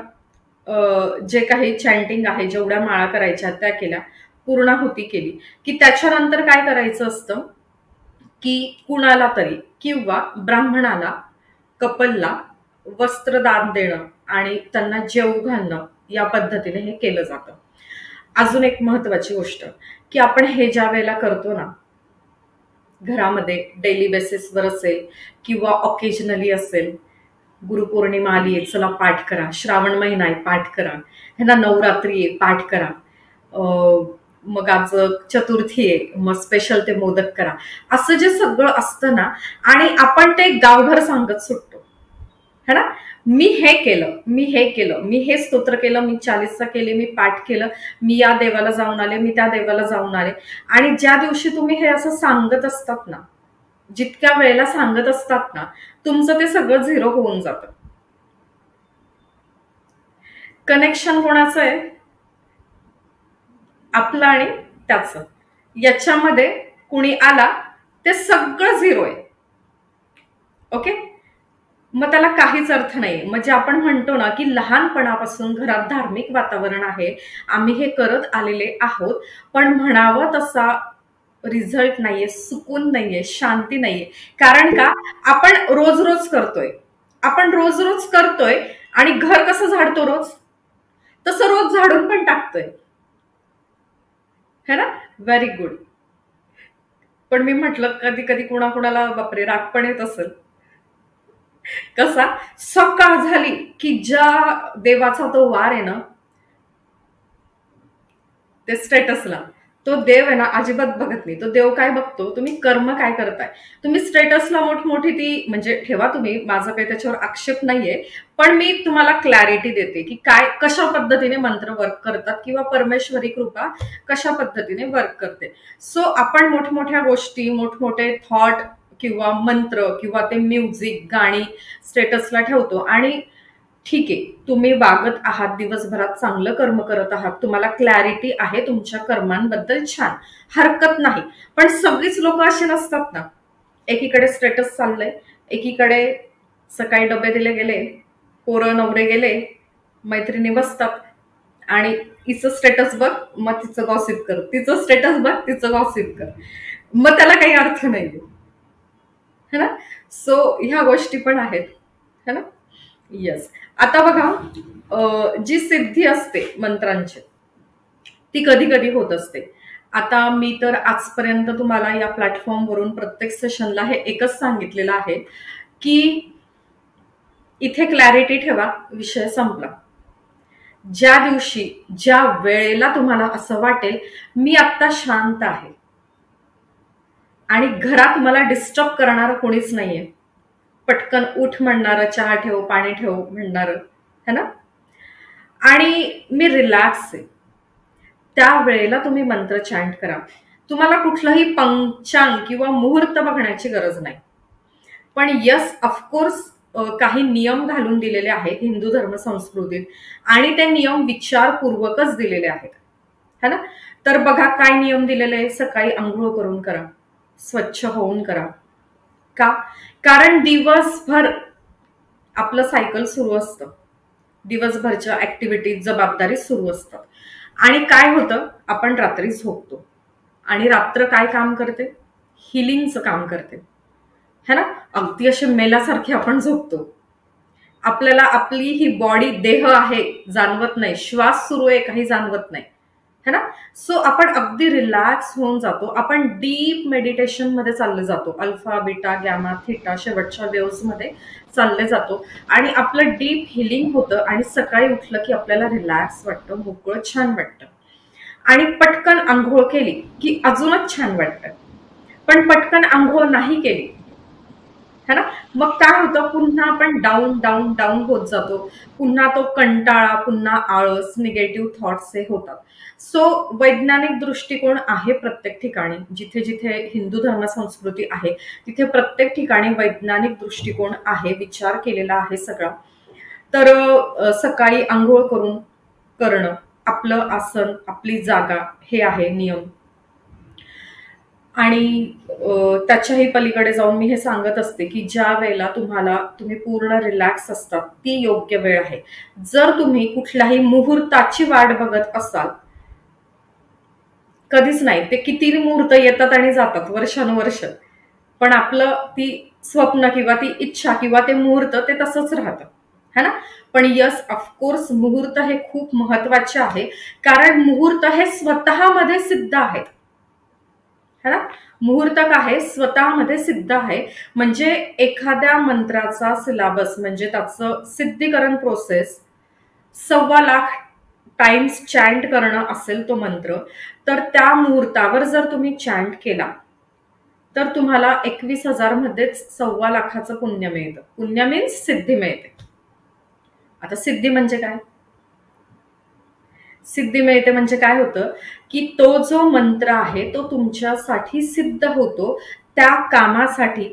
जे काही चॅन्टिंग आहे, जेवढ्या माळा करायच्या त्या केल्या, पूर्णाहुती केली, की त्याच्यानंतर काय करायचं असतं, की कुणाला तरी किंवा ब्राह्मणाला, कपलला वस्त्रदान देणं आणि त्यांना जेवू घालणं, या पद्धतीने हे केलं जातं. अजून एक महत्वाची गोष्ट, की आपण हे ज्या वेळेला करतो ना, घरामध्ये डेली बेसिसवर असेल किंवा ऑकेजनली असेल, गुरुपौर्णिमा आली आहे, चला पाठ करा, श्रावण महिना आहे पाठ करा, है ना, नवरात्री आहे पाठ करा, मग आज चतुर्थी आहे, मग स्पेशल ते मोदक करा, असं जे सगळं असतं ना, आणि आपण ते गावभर सांगत सुटतो, है ना. मी हे केलं, मी हे केलं, मी हे स्तोत्र केलं, मी 40 केले, मी पाठ केलं, मी या देवाला जाऊन आले, मी त्या देवाला जाऊन आले. आणि ज्या दिवशी तुम्ही हे असं सांगत असतात ना, जितक्या वेळेला सांगत असतात ना, तुमचं ते सगळं झिरो होऊन जातं. कनेक्शन कोणाचं आहे? आपलं आणि त्याचं. याच्यामध्ये कुणी आला ते सगळं झिरो आहे. ओके. मग त्याला काहीच अर्थ नाही. म्हणजे आपण म्हणतो ना, की लहानपणापासून घरात धार्मिक वातावरण आहे, आम्ही हे करत आलेले आहोत, पण म्हणावं तसा रिझल्ट नाहीये, सुकून नाहीये, शांती नाहीये. कारण का, आपण रोज रोज करतोय, आपण रोज रोज करतोय, आणि घर कसं झाडतो रोज, तसं रोज झाडून पण टाकतोय, है ना. Very good. पण मी म्हटलं कधी कधी कुणाकुणाला बापरे राग पण येत असेल. कसा, सकाळ झाली की ज्या देवाचा तो वार आहे ना, ते स्टेटसला तो देव आहे ना अजिबात बघत नाही. तो देव काय बघतो, तुम्ही कर्म काय करताय. तुम्ही स्टेटसला मोठमोठी ती म्हणजे ठेवा तुम्ही, माझा काही त्याच्यावर आक्षेप नाहीये. पण मी तुम्हाला क्लॅरिटी देते की काय कशा पद्धतीने मंत्र वर्क करतात किंवा परमेश्वरी कृपा कशा पद्धतीने वर्क करते. सो आपण मोठमोठ्या गोष्टी, मोठमोठे थॉट किंवा मंत्र किंवा ते म्युझिक, गाणी स्टेटसला ठेवतो आणि ठीक आहे, तुम्ही वागत आहात, दिवसभरात चांगलं कर्म करत आहात, तुम्हाला क्लॅरिटी आहे तुमच्या कर्मांबद्दल, छान, हरकत नाही. पण सगळीच लोक अशी नसतात ना. एकीकडे स्टेटस चाललंय, एकीकडे सकाळी डबे दिले गेले, पोरं नवरे गेले, मैत्रिणी बसतात आणि हिचं स्टेटस बघ मग तिचं गॉसिप कर, तिचं स्टेटस बघ तिचं गॉसिप कर, मग त्याला काही अर्थ नाहीये, है ना. सो ह्या गोष्टी पण आहेत, है ना. येस. आता बघा, जी सिद्धी असते मंत्रांची ती कधी कधी होत असते. आता मी तर आजपर्यंत तुम्हाला या प्लॅटफॉर्मवरून प्रत्येक सेशनला हे एकच सांगितलेलं आहे की इथे क्लॅरिटी ठेवा, विषय संपला. ज्या दिवशी, ज्या वेळेला तुम्हाला असं वाटेल मी आता शांत आहे आणि घरात मला डिस्टर्ब करणारं कोणीच नाहीये, पटकन उठ म्हणणारं, चहा ठेव, पाणी ठेव म्हणणारं, है ना, आणि मी रिलॅक्स आहे, त्या वेळेला तुम्ही मंत्र चॅन्ट करा. तुम्हाला कुठलंही पंचांग किंवा मुहूर्त बघण्याची गरज नाही. पण यस, ऑफकोर्स काही नियम घालून दिलेले आहेत हिंदू धर्म संस्कृतीत आणि ते नियम विचारपूर्वकच दिलेले आहेत, है ना. तर बघा काय नियम दिलेले. सकाळी आंघोळ करून करा, स्वच्छ होऊन करा. का? कारण दिवसभर आपलं सायकल सुरू असतं, दिवसभरच्या ऍक्टिव्हिटीज, जबाबदारी सुरू असतात आणि काय होतं, आपण रात्री झोपतो आणि रात्र काय काम करते, हिलिंगचं काम करते, है ना. अगदी असे मेल्यासारखे आपण झोपतो, आपल्याला आपली ही बॉडी, देह आहे जाणवत नाही, श्वास सुरू आहे काही जाणवत नाही, है ना. सो आपण अगदी रिलॅक्स होऊन जातो, आपण डीप मेडिटेशन मध्ये चालले जातो, अल्फा, बीटा, गॅमा, थीटा शेवटच्या वेव्स मध्ये चालले जातो आणि आपलं डीप हिलिंग होतं आणि सकाळी उठलं की आपल्याला रिलॅक्स वाटतं, मोकळं छान वाटतं. आणि पटकन आंघोळ केली की अजूनच छान वाटतं. पण पटकन आंघोळ नाही केली, है ना, मग काय होतं, पुन्हा आपण डाऊन डाऊन डाऊन होत जातो, पुन्हा तो कंटाळा, पुन्हा आळस, निगेटिव्ह थॉट्स हे होतात. सो वैज्ञानिक दृष्टिकोन आहे प्रत्येक ठिकाणी, जिथे जिथे हिंदू धर्म संस्कृती आहे तिथे प्रत्येक ठिकाणी वैज्ञानिक दृष्टिकोन आहे, विचार केलेला आहे सगळा. तर सकाळी आंघोळ करून करणं, आपलं आसन, आपली जागा, हे आहे नियम. आणि त्याच्याही पलीकडे जाऊन मी हे सांगत असते की ज्या वेळेला तुम्ही पूर्ण रिलॅक्स असतात ती योग्य वेळ आहे. जर तुम्ही कुठल्याही मुहूर्ताची वाट बघत असाल, कधीच नाही, ते किती मुहूर्त येतात आणि जातात वर्षानुवर्ष, पण आपलं ती स्वप्न किंवा ती इच्छा किंवा ते मुहूर्त ते तसंच राहतं, है ना. पण यस, ऑफकोर्स मुहूर्त हे खूप महत्वाचे आहे, कारण मुहूर्त हे स्वतःमध्ये सिद्ध आहेत, है ना. मुहूर्त काय स्वतःमध्ये सिद्ध आहे. म्हणजे एखाद्या मंत्राचा सिलेबस म्हणजे त्याचं सिद्धीकरण प्रोसेस 1.25 लाख टाइम्स चॅन्ट करणं असेल तो मंत्र, तर त्या मुहूर्तावर जर तुम्ही चॅन्ट केला तर तुम्हाला 21,000 मध्येच 1.25 लाखाचं पुण्य मिळतं. पुण्य मीन्स सिद्धी मिळते. आता सिद्धी म्हणजे काय, सिद्धी मिळते म्हणजे काय होतं की तो जो मंत्र आहे तो तुमच्यासाठी सिद्ध होतो, त्या कामासाठी,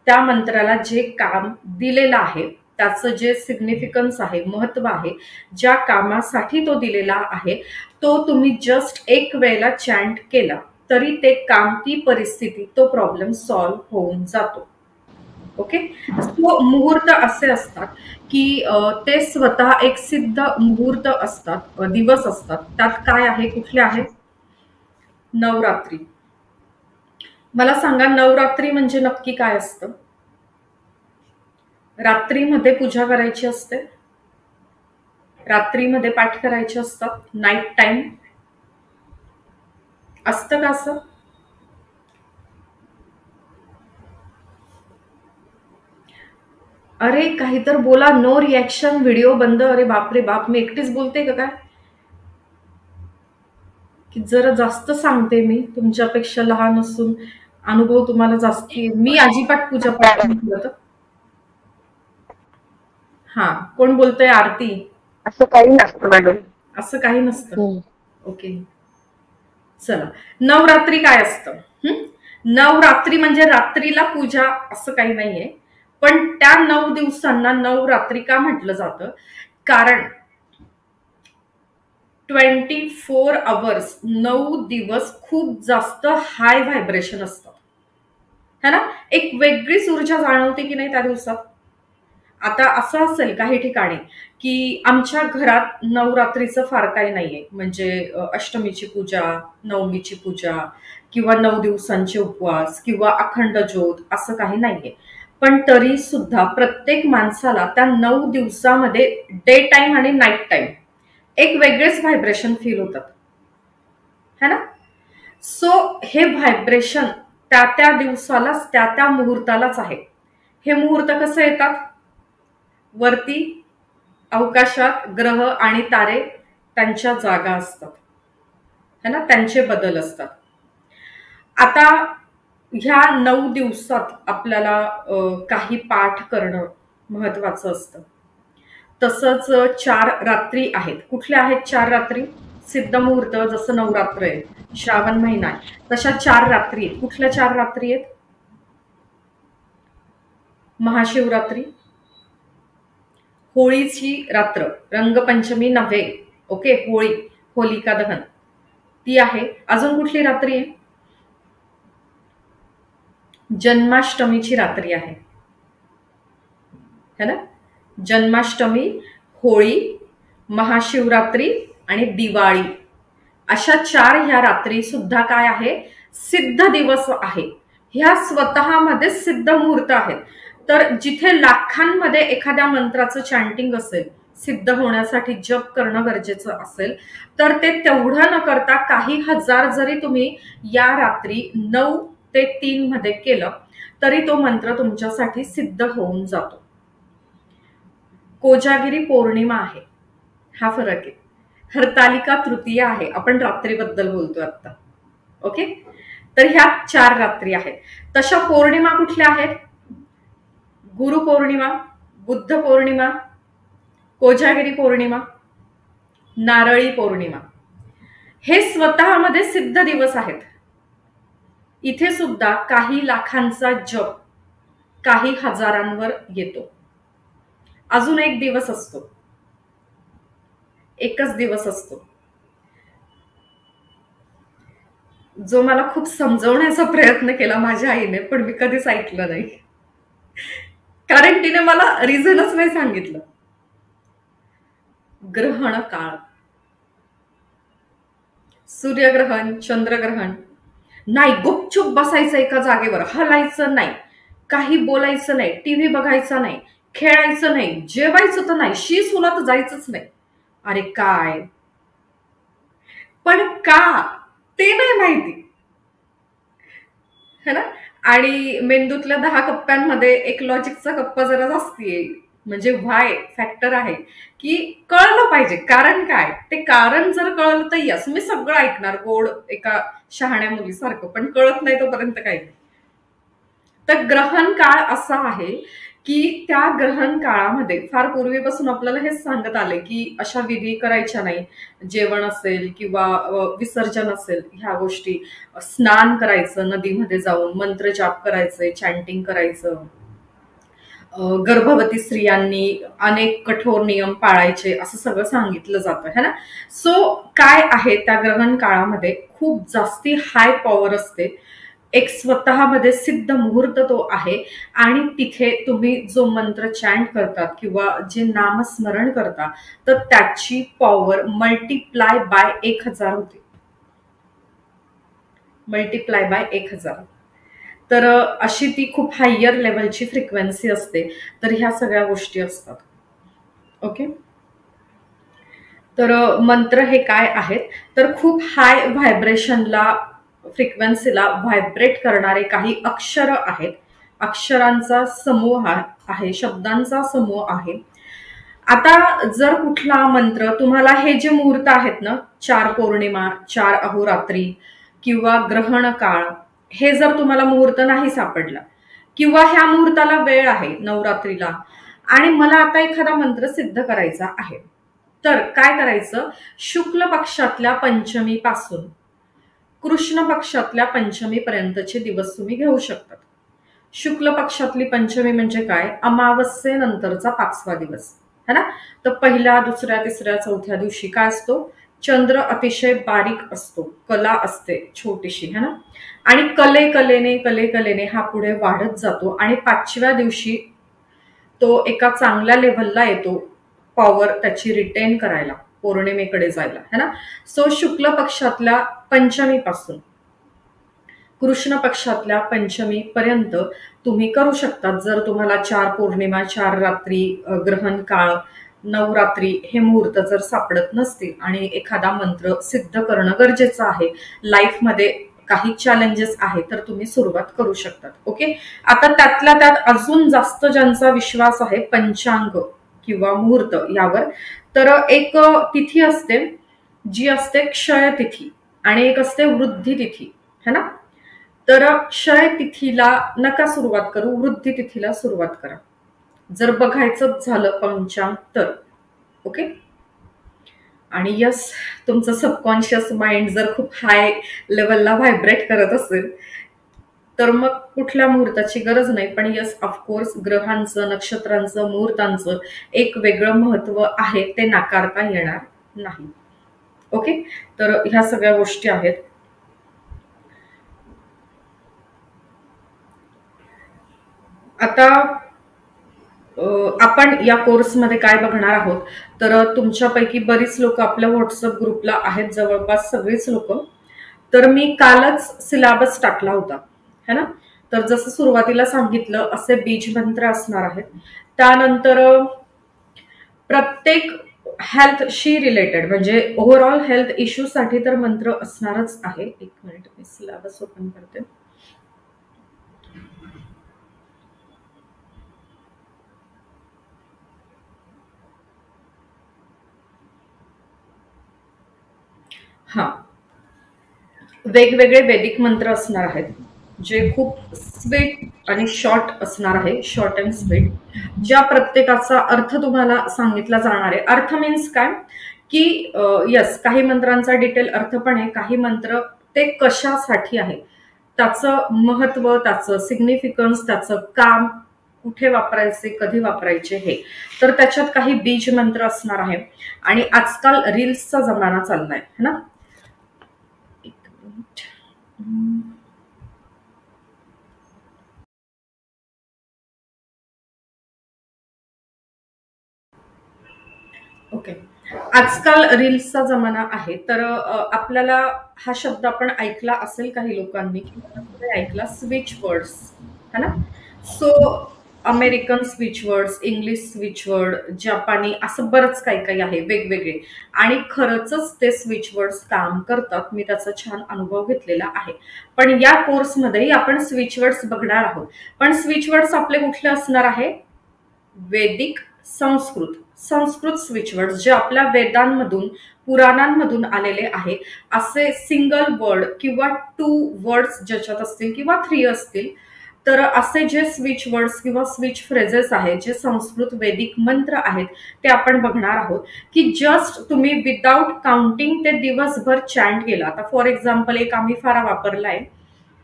त्या मंत्राला जे काम दिलेलं आहे त्याचं जे सिग्निफिकन्स आहे, महत्व आहे, ज्या कामासाठी तो दिलेला आहे तो तुम्ही जस्ट एक वेळेला चॅन्ट केला तरी ते काम, ती परिस्थिती, तो प्रॉब्लेम सॉल्व्ह होऊन जातो. ओके. सो मुहूर्त असे असतात की ते स्वतः एक सिद्ध मुहूर्त असतात, दिवस असतात. त्यात काय आहे, कुठले आहेत, नवरात्री. मला सांगा नवरात्री म्हणजे नक्की काय असतं. रात्रीमध्ये पूजा करायची असते, रात्रीमध्ये पाठ करायचे असतात, नाईट टाइम असतं का असं. अरे काही तर बोला, नो रिॲक्शन, व्हिडिओ बंद. अरे बापरे बाप, मी एकटीच बोलते का काय, की जरा जास्त सांगते मी, तुमच्यापेक्षा लहान असून अनुभव तुम्हाला जास्ती आहे. मी अजिबात पूजा पाठ नाही करत. हा, कोण बोलतोय? आरती. असं काही नसतं मॅडम. असं काही नसतं. ओके, चला. नवरात्री काय असतं? नवरात्री म्हणजे रात्रीला पूजा असं काही नाहीये, पण त्या 9 दिवसांना नवरात्री का म्हटलं जातं? कारण 24 आवर्स, 9 दिवस खूप जास्त हाय व्हायब्रेशन असतात, है ना? एक वेगळीच ऊर्जा जाणवते की नाही त्या दिवसात. आता असं असेल काही ठिकाणी की आमच्या घरात नवरात्रीचं फार काही नाहीये, म्हणजे अष्टमीची पूजा, नवमीची पूजा किंवा 9 दिवसांचे उपवास किंवा अखंड ज्योत असं काही नाहीये. पण तरी सुद्धा प्रत्येक माणसाला त्या 9 दिवसामध्ये डे टाइम आणि नाईट टाइम एक वेगळेच व्हायब्रेशन फील होतात, है ना? सो हे व्हायब्रेशन त्या त्या दिवसालाच, त्या त्या मुहूर्तालाच आहे. हे मुहूर्त कसं येतात? वरती अवकाशात ग्रह आणि तारे त्यांच्या जागा असतात, है ना? त्यांचे बदल असतात. आता ह्या 9 दिवसात आपल्याला काही पाठ करणं महत्वाचं असतं. तसंच 4 रात्री आहेत. कुठल्या आहेत 4 रात्री? सिद्ध मुहूर्त, जसं नवरात्र आहे, श्रावण महिना आहे, तशा 4 रात्री आहेत. कुठल्या 4 रात्री आहेत? महाशिवरात्री, होळीची रात्र, रंगपंचमी नव्हे, ओके, होळी, होलिका दहन, ती आहे. अजून कुठली रात्री आहे? जन्माष्टमीची रात्री आहे, है ना? जन्माष्टमी, होळी, महाशिवरात्री आणि दिवाळी, अशा 4 ह्या रात्री सुद्धा काय आहे? सिद्ध दिवस आहे. ह्या स्वतःमध्ये सिद्ध मुहूर्त आहेत. तर जिथे लाखांमध्ये एखाद्या मंत्राचं चॅन्टिंग असेल, सिद्ध होण्यासाठी जप करणं गरजेचं असेल, तर ते तेवढं न करता काही हजार जरी तुम्ही या रात्री 9 ते 3 मध्ये केलं तरी तो मंत्र तुमच्यासाठी सिद्ध होऊन जातो. कोजागिरी पौर्णिमा आहे, हा फरक आहे. हरतालिका तृतीया आहे, आपण रात्रीबद्दल बोलतो आता, ओके? तर ह्या 4 रात्री आहेत. तशा पौर्णिमा कुठल्या आहेत? गुरु पौर्णिमा, बुद्ध पौर्णिमा, कोजागिरी पौर्णिमा, नारळी पौर्णिमा. हे स्वतःमध्ये सिद्ध दिवस आहेत. इथे सुद्धा काही लाखांचा जप काही हजारांवर येतो. अजून एक दिवस असतो, एकच दिवस असतो, जो मला खूप समजवण्याचा प्रयत्न केला माझ्या आईने, पण मी कधीच ऐकलं नाही, कारण तिने मला रिझनच नाही सांगितलं. ग्रहण काळ, सूर्यग्रहण, चंद्रग्रहण. नाही, गुपचूप बसायचं एका जागेवर, हलायचं नाही, काही बोलायचं नाही, टीव्ही बघायचा नाही, खेळायचं नाही, जेवायचं तर नाही, शी सुलात जायचंच नाही. अरे काय, पण का ते नाही माहिती, है ना? आणि मेंदूतल्या 10 कप्प्यांमध्ये एक लॉजिकचा कप्पा जरा जास्ती आहे, म्हणजे व्हाय फॅक्टर आहे, की कळलं पाहिजे कारण काय. ते कारण जर कळलं तर यस, मी सगळं ऐकणार गोड एका शहाण्या मुलीसारखं, पण कळत नाही तोपर्यंत काय. तर ग्रहण काळ असा आहे की त्या ग्रहण काळामध्ये फार पूर्वीपासून आपल्याला हेच सांगत आले की अशा विधी करायच्या नाही. जेवण असेल किंवा विसर्जन असेल, ह्या गोष्टी, स्नान करायचं, नदीमध्ये जाऊन मंत्र जाप करायचे, चॅन्टिंग करायचं, गर्भवती स्त्रियांनी अनेक कठोर नियम पाळायचे, असं सगळं सांगितलं जातं, है ना? सो काय आहे, त्या ग्रहण काळामध्ये खूप जास्ती हाय पॉवर असते. एक स्वतःमध्ये सिद्ध मुहूर्त तो आहे, आणि तिथे तुम्ही जो मंत्र चॅन्ट करतात किंवा जे नामस्मरण करता, तर त्याची पॉवर मल्टिप्लाय बाय 1000 होते. Multiply by 1000. तर अशी ती खूप हायर लेवलची फ्रिक्वेन्सी असते. तर ह्या सगळ्या गोष्टी असतात, ओके? तर मंत्र हे काय आहेत, तर खूप हाय व्हायब्रेशनला, फ्रिक्वेन्सीला व्हायब्रेट करणारे काही अक्षर आहेत, अक्षरांचा समूह आहे, शब्दांचा समूह आहे. आता जर कुठला मंत्र तुम्हाला, हे जे मुहूर्त आहेत ना, 4 पौर्णिमा, 4 अहोरात्री किंवा ग्रहण काळ, हे जर तुम्हाला मुहूर्त नाही सापडला किंवा ह्या मुहूर्ताला वेळ आहे नवरात्रीला आणि मला आता एखादा मंत्र सिद्ध करायचा आहे, तर काय करायचं? शुक्ल पक्षातल्या पंचमी पासून कृष्ण पक्षातल्या पंचमी पर्यंतचे दिवस तुम्ही घेऊ शकतात. शुक्ल पक्षातली पंचमी म्हणजे काय? अमावस्येनंतरचा 5वा दिवस है ना. तर पहिल्या, दुसऱ्या, तिसऱ्या, चौथ्या दिवशी काय असतो? चंद्र अतिशय बारीक असतो, कला असते छोटीशी है ना. आणि कलेने हा पुढे वाढत जातो आणि 5व्या दिवशी तो एका चांगल्या लेव्हलला येतो, पॉवर त्याची रिटेन करायला, पौर्णिमेकडे जायला है ना. सो शुक्ल पक्षातल्या पंचमी पासून कृष्ण पक्षातल्या पंचमी पर्यंत तुम्ही करू शकतात. जर तुम्हाला 4 पौर्णिमा, 4 रात्री, ग्रहण काळ, नवरात्री हे मुहूर्त जर सापडत नसतील आणि एखादा मंत्र सिद्ध करणं गरजेचं आहे, लाईफमध्ये काही चॅलेंजेस आहे, तर तुम्ही सुरुवात करू शकतात. ओके. आता त्यातल्या त्यात अजून जास्त ज्यांचा विश्वास आहे पंचांग किंवा मुहूर्त यावर, तर एक तिथी असते जी असते क्षय तिथी आणि एक असते वृद्धी तिथी है ना. तर क्षय तिथीला नका सुरुवात करू, वृद्धी तिथीला सुरुवात करा जर बघायचं झालं पंचांग तर. ओके. आणि यस, तुमचं सबकॉन्शियस माइंड जर खूप हाय लेवलला व्हायब्रेट करत असेल तर मग कुठल्या मुहूर्ताची गरज नाही. पण यस, ऑफकोर्स ग्रहांचं, नक्षत्रांचं, मुहूर्तांचं एक वेगळं महत्व आहे, ते नाकारता येणार नाही. ओके. तर ह्या सगळ्या गोष्टी आहेत. आता आपण या कोर्समध्ये काय बघणार आहोत, तर तुमच्यापैकी बरीच लोक आपल्या व्हॉट्सअप ग्रुपला आहेत, जवळपास सगळीच लोक. तर मी कालच सिलेबस टाकला होता है ना. तर जसं सुरुवातीला सांगितलं असे बीज मंत्र असणार आहेत. त्यानंतर प्रत्येक हेल्थशी रिलेटेड म्हणजे ओव्हरऑल हेल्थ इश्यू साठी तर मंत्र असणारच आहे. एक मिनिट, मी सिलेबस ओपन करते. हा, वेगवेगळे वैदिक मंत्र असणार आहेत जे खूप स्वीट आणि शॉर्ट असणार आहे, शॉर्ट अँड स्वीट, ज्या प्रत्येकाचा अर्थ तुम्हाला सांगितला जाणार आहे. अर्थ मीन्स काय की यस, काही मंत्रांचा डिटेल अर्थ पण आहे, काही मंत्र ते कशासाठी आहे, त्याचं महत्व, त्याचं सिग्निफिकन्स, त्याचं काम, कुठे वापरायचे, कधी वापरायचे हे. तर त्याच्यात काही बीज मंत्र असणार आहे. आणि आजकाल रील्सचा जमाना चाललाय है ना. ओके. आजकाल रील्सचा जमाना आहे, तर आपल्याला हा शब्द आपण ऐकला असेल काही लोकांनी किंवा ऐकला, स्विच वर्ड्स है ना. So American switch words, English switch word, जपानी, असं बरंच काही काही आहे वेगवेगळे. आणि खरंच ते स्विच वर्ड्स काम करतात, मी त्याचा छान अनुभव घेतलेला आहे. पण या कोर्समध्ये आपण स्विच वर्ड्स बघणार आहोत. पण स्विच वर्ड्स आपले कुठले असणार आहे? वैदिक, संस्कृत स्विच वर्ड, जे आपल्या वेदांमधून, पुराणांमधून आलेले आहे. असे सिंगल वर्ड किंवा 2 वर्ड्स ज्याच्यात असतील किंवा 3 असतील, तर असे जे स्विच वर्ड्स किंवा स्विच फ्रेजेस आहेत, जे संस्कृत वैदिक मंत्र आहेत, ते आपण बघणार आहोत. की जस्ट तुम्ही विदाउट काउंटिंग ते दिवसभर चॅन्ट केला. आता फॉर एक्झाम्पल एक आम्ही फार वापरलाय,